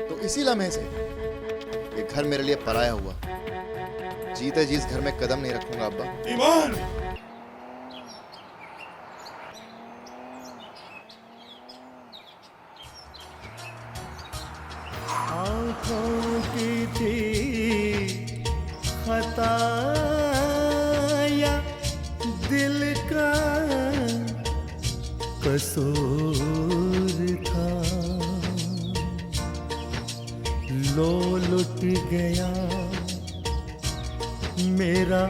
तो इसी लम्हे से ये घर मेरे लिए पराया हुआ। जीते जी इस घर में कदम नहीं रखूंगा अब्बा। ईमान! आँखों की थी खता या दिल का कसूर था, लो लुट गया मेरा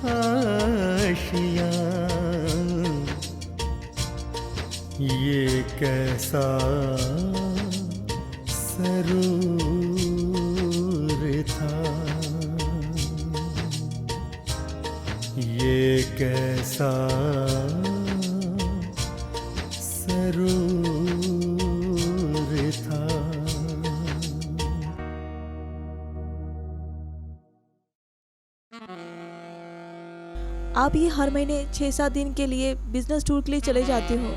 आशियाँ, ये कैसा सरूर था, ये कैसा सरूर था। आप ये हर महीने 6-7 दिन के लिए बिजनेस टूर के लिए चले जाते हो।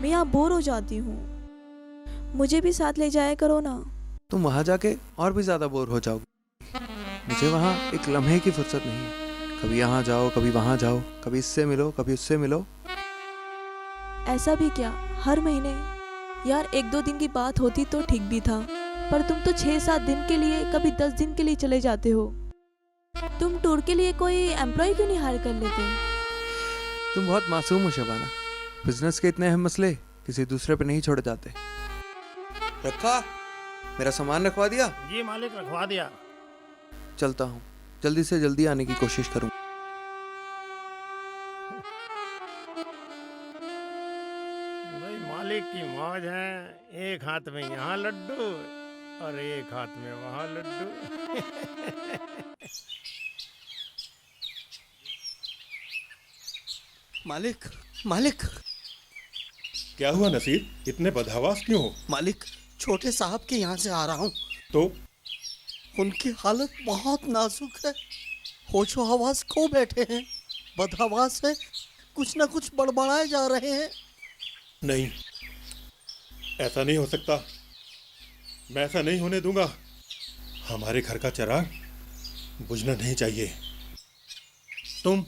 मैं यहाँ बोर हो जाती हूँ, मुझे भी साथ ले जाया करो ना। तुम वहाँ जाके और भी ज्यादा बोर हो जाओगे। मुझे वहाँ एक लम्हे की फुर्सत नहीं है। कभी यहाँ जाओ, कभी वहाँ जाओ, कभी इससे मिलो, कभी उससे मिलो। ऐसा भी क्या हर महीने? यार 1-2 दिन की बात होती तो ठीक भी था, पर तुम तो 6-7 दिन के लिए, कभी 10 दिन के लिए चले जाते हो। तुम टूर के लिए कोई एम्प्लॉय क्यों नहीं हायर कर लेते? तुम बहुत मासूम हो शबाना। बिजनेस के इतने अहम मसले किसी दूसरे पे नहीं छोड़े जाते। रखा? मेरा सामान रखवा दिया? जी मालिक, रखवा दिया। चलता हूँ, जल्दी से जल्दी आने की कोशिश करूँ। भाई मालिक की मौज है, एक हाथ में यहाँ लड्डू और एक हाथ में वहाँ लड्डू। मालिक, मालिक। क्या हुआ नसीर, इतने बदहवास क्यों हो? मालिक, छोटे साहब के यहाँ से आ रहा हूँ। तो उनकी हालत बहुत नाजुक है, होशो हवास खो बैठे हैं, बदहवास है, कुछ ना कुछ बड़बड़ाए जा रहे हैं। नहीं, ऐसा नहीं हो सकता। मैं ऐसा नहीं होने दूंगा। हमारे घर का चिराग बुझना नहीं चाहिए। तुम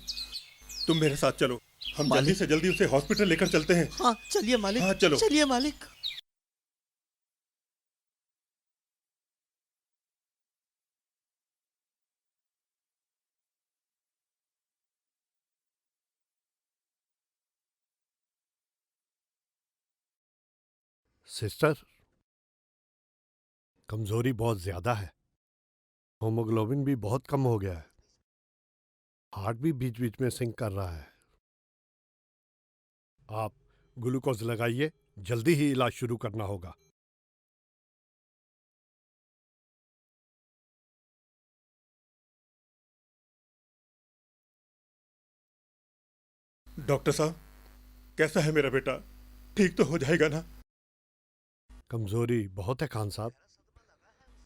मेरे साथ चलो, हम जल्दी से जल्दी उसे हॉस्पिटल लेकर चलते हैं। हाँ चलिए मालिक। हाँ चलो। चलिए मालिक। सिस्टर, कमजोरी बहुत ज्यादा है, होमोग्लोबिन भी बहुत कम हो गया है, हार्ट भी बीच बीच में सिंक कर रहा है। आप ग्लूकोज लगाइए, जल्दी ही इलाज शुरू करना होगा। डॉक्टर साहब, कैसा है मेरा बेटा? ठीक तो हो जाएगा ना? कमजोरी बहुत है खान साहब,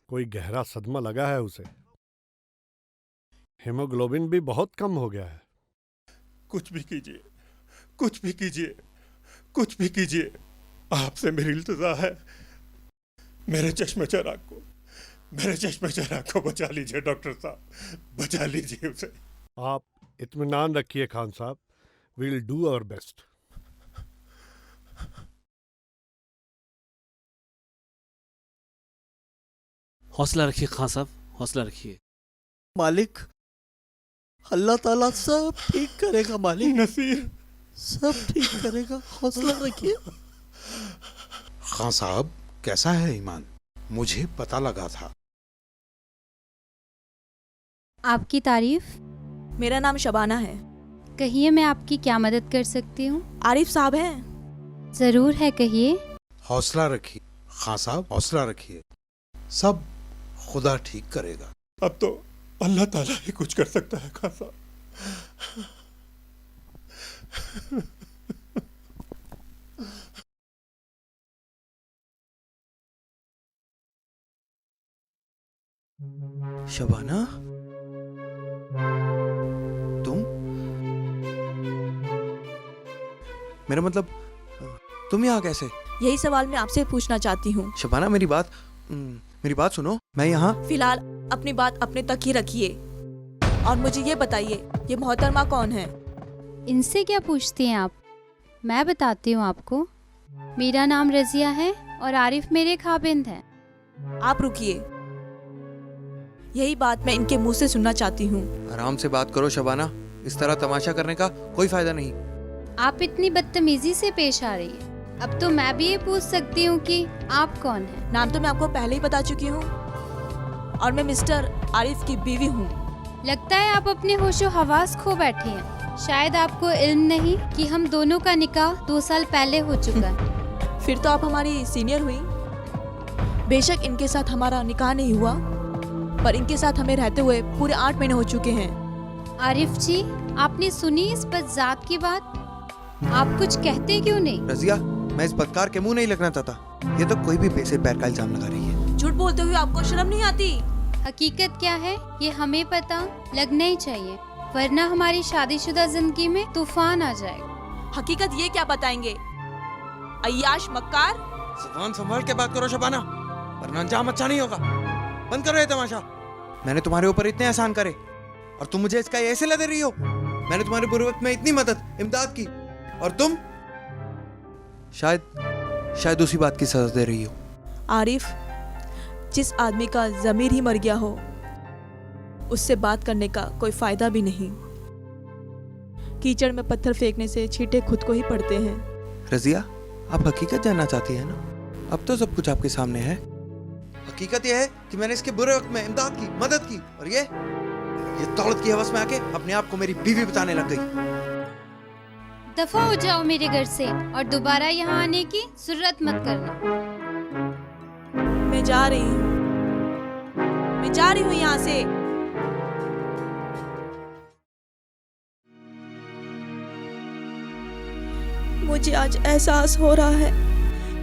कोई गहरा सदमा लगा है उसे। हीमोग्लोबिन भी बहुत कम हो गया है। कुछ भी कीजिए, कुछ भी कीजिए, कुछ भी कीजिए, आपसे मेरी इल्तिजा है। मेरे चश्मे चराग को बचा लीजिए डॉक्टर साहब, बचा लीजिए उसे। आप इत्मीनान रखिए खान साहब, वील डू आवर बेस्ट। हौसला रखिए खान साहब, हौसला रखिए। मालिक, अल्लाह ताला सब ठीक करेगा मालिक। नसीर, सब ठीक करेगा, हौसला रखिए। खान साहब, कैसा है ईमान? मुझे पता लगा था। आपकी तारीफ। मेरा नाम शबाना है। कहिए, मैं आपकी क्या मदद कर सकती हूँ? आरिफ साहब हैं? जरूर है, कहिए। हौसला रखिए खान साहब, हौसला रखिए, सब खुदा ठीक करेगा। अब तो अल्लाह ताला ही कुछ कर सकता है खान साहब। शबाना, तुम? मेरा मतलब तुम यहाँ कैसे? यही सवाल मैं आपसे पूछना चाहती हूँ। शबाना मेरी बात सुनो। मैं यहाँ फिलहाल अपनी बात अपने तक ही रखिए और मुझे ये बताइए, ये मोहतरमा कौन है? इनसे क्या पूछती हैं आप? मैं बताती हूँ आपको। मेरा नाम रजिया है और आरिफ मेरे खाबिंद हैं। आप रुकिए, यही बात मैं इनके मुंह से सुनना चाहती हूँ। आराम से बात करो शबाना, इस तरह तमाशा करने का कोई फायदा नहीं। आप इतनी बदतमीजी से पेश आ रही है। अब तो मैं भी ये पूछ सकती हूँ कि आप कौन हैं? नाम तो मैं आपको पहले ही बता चुकी हूँ और मैं मिस्टर आरिफ की बीवी हूँ। लगता है आप अपने होशो हवास खो बैठी हैं। शायद आपको इल्म नहीं कि हम दोनों का निकाह 2 साल पहले हो चुका है। फिर तो आप हमारी सीनियर हुई। बेशक इनके साथ हमारा निकाह नहीं हुआ, पर इनके साथ हमें रहते हुए पूरे 8 महीने हो चुके हैं। आरिफ जी, आपने सुनी इस बदजात की बात? आप कुछ कहते क्यों नहीं? रजिया, मैं इस बदकार के मुंह नहीं लगना चाहता। ये तो कोई भी पैसे पैर का इल्जाम लगा रही है। झूठ बोलते हुए आपको शर्म नहीं आती? हकीकत क्या है ये हमें पता लगना ही चाहिए, वरना हमारी शादीशुदा जिंदगी में तूफान आ जाएगा। हकीकत ये क्या बताएंगे? अय्याश मक्कार। जुबान संभाल के बात करो शबाना, वरना अंजाम अच्छा नहीं होगा। बंद करो ये तमाशा। मैंने तुम्हारे ऊपर इतने एहसान करे और तुम मुझे इसका ऐसे ला दे रही हो। मैंने तुम्हारे बुरे वक्त में इतनी मदद इमदाद की और तुम शायद उसी बात की सजा दे रही हो। आरिफ, जिस आदमी का ज़मीर ही मर गया हो उससे बात करने का कोई फायदा भी नहीं। कीचड़ में पत्थर फेंकने से छींटे खुद को ही पड़ते हैं। रजिया, आप हकीकत जानना चाहती है ना? अब तो सब कुछ आपके सामने है। हकीकत यह है कि मैंने इसके बुरे वक्त में इमदाद की, मदद की और ये दौलत की हवस में आके अपने आप को मेरी बीवी बताने लग गई। दफा हो जाओ मेरे घर से और दोबारा यहाँ आने की जरूरत मत करना। मैं जा रही हूँ यहाँ से। मुझे आज एहसास हो रहा है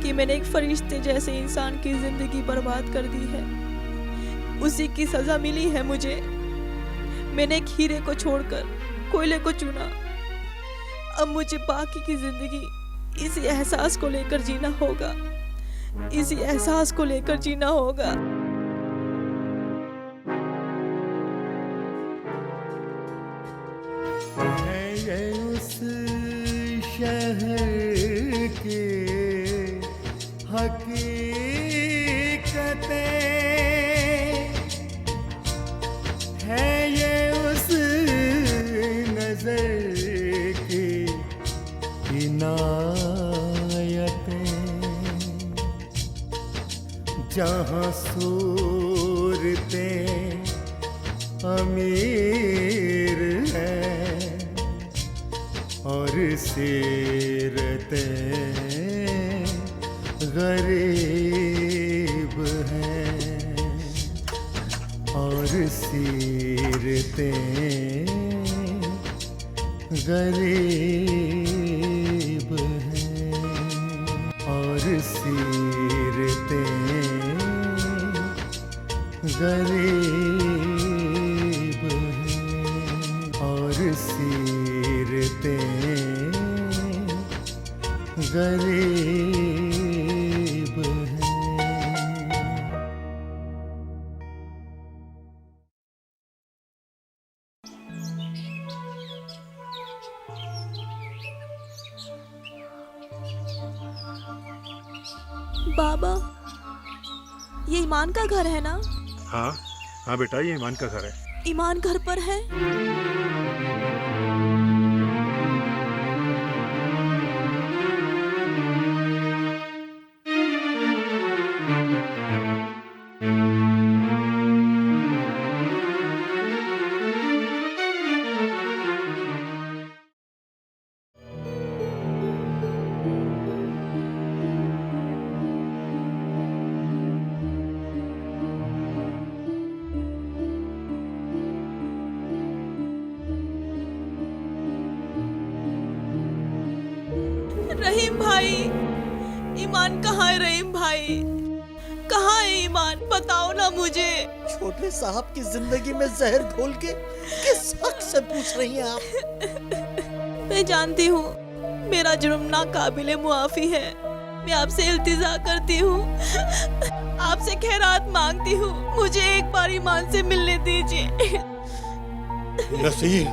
कि मैंने एक फरिश्ते जैसे इंसान की जिंदगी बर्बाद कर दी है। उसी की सजा मिली है मुझे। मैंने एक हीरे को छोड़कर कोयले को चुना। अब मुझे बाकी की जिंदगी इसी एहसास को लेकर जीना होगा। इसी एहसास को लेकर जीना होगा। है उस शहर के हकीकतें, है ये उस नजर की इनायतें, जहाँ सूरतें अमीर हैं और सीरतें गरीब हैं, और सीरतें गरीब हैं, और सीरतें गरीब हैं, और सीरतें गरीब हैं। बाबा, ये ईमान का घर है ना? हाँ हाँ बेटा, ये ईमान का घर है। ईमान घर पर है? रहीम भाई, ईमान कहाँ है? रहीम भाई कहाँ है ईमान? बताओ ना मुझे। छोटे साहब की जिंदगी में जहर घोल के किस हक से पूछ रही हैं आप? मैं जानती हूँ मेरा जुर्म नाकाबिले मुआफी है। मैं आपसे इल्तिजा करती हूँ, आपसे खैरात मांगती हूँ, मुझे एक बार ईमान से मिलने दीजिए। नसीर,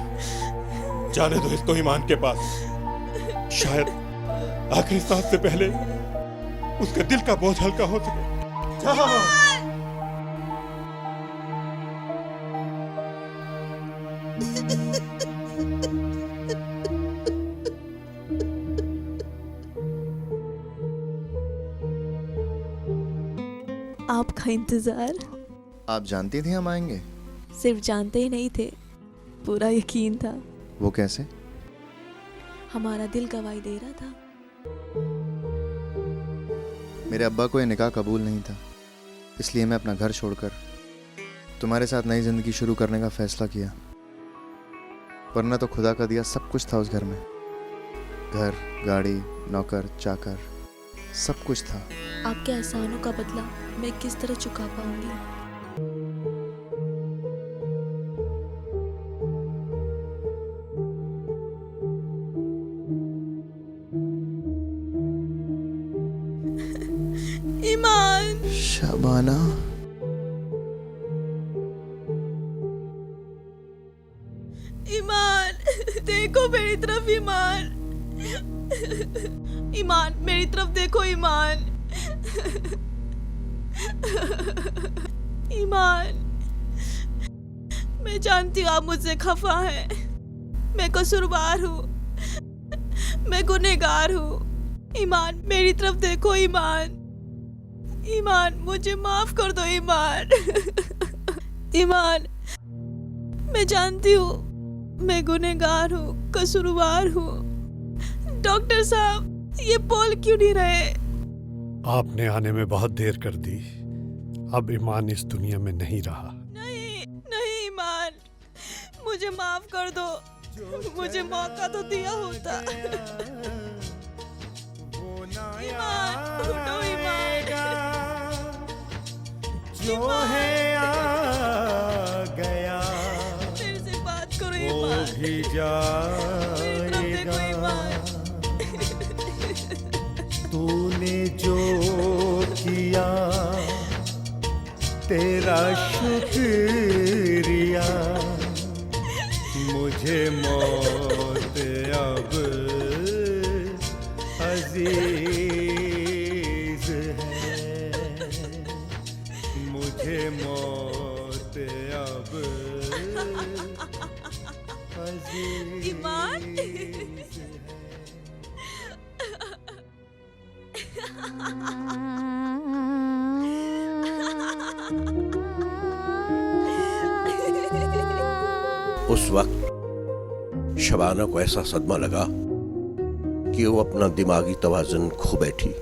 जाने दो इसको ईमान के पास। शायद आखिरी सांस से पहले उसके दिल का बोझ हल्का हो सके। जाओ। आपका इंतजार। आप जानती थी हम आएंगे? सिर्फ जानते ही नहीं थे, पूरा यकीन था। वो कैसे? हमारा दिल गवाही दे रहा था। मेरे अब्बा को ये निकाह कबूल नहीं था, इसलिए मैं अपना घर छोड़कर तुम्हारे साथ नई जिंदगी शुरू करने का फैसला किया। वरना तो खुदा का दिया सब कुछ था उस घर में। घर, गाड़ी, नौकर, चाकर, सब कुछ था। आपके एहसानों का बदला मैं किस तरह चुका पाऊंगी? ईमान। शबाना, ईमान, देखो मेरी तरफ। ईमान, ईमान, मेरी तरफ देखो। ईमान, ईमान, मैं जानती हूँ आप मुझसे खफा हैं। मैं कसूरवार हूँ, मैं गुनहगार हूँ। ईमान, मेरी तरफ देखो। ईमान, ईमान, मुझे माफ कर दो। ईमान, ईमान, मैं जानती हूँ मैं गुनहगार हूँ, कसूरवार हूँ। डॉक्टर साहब, ये बोल क्यों नहीं रहे? आपने आने में बहुत देर कर दी। अब ईमान इस दुनिया में नहीं रहा। नहीं, नहीं ईमान, मुझे माफ कर दो। मुझे मौका तो दिया होता। ईमान, उठो। ईमान, जो है आ गया, मेरे से बात करो। वो ईमान, भी जाएगा। तूने जो किया तेरा शुक्रिया, मुझे मौत अब अजीज है, मुझे मौत अब अजीज ईमान। उस वक्त शबाना को ऐसा सदमा लगा कि वो अपना दिमागी तवाज़ुन खो बैठी।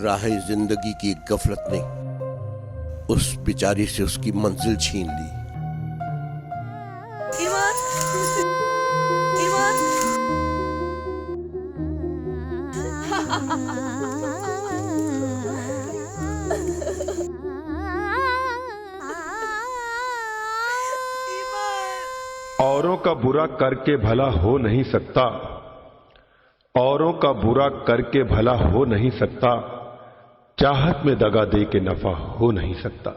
राहे जिंदगी की गफलत ने उस बेचारी से उसकी मंजिल छीन ली। ईमान, ईमान, औरों का बुरा करके भला हो नहीं सकता, औरों का बुरा करके भला हो नहीं सकता, चाहत में दगा दे के नफा हो नहीं सकता।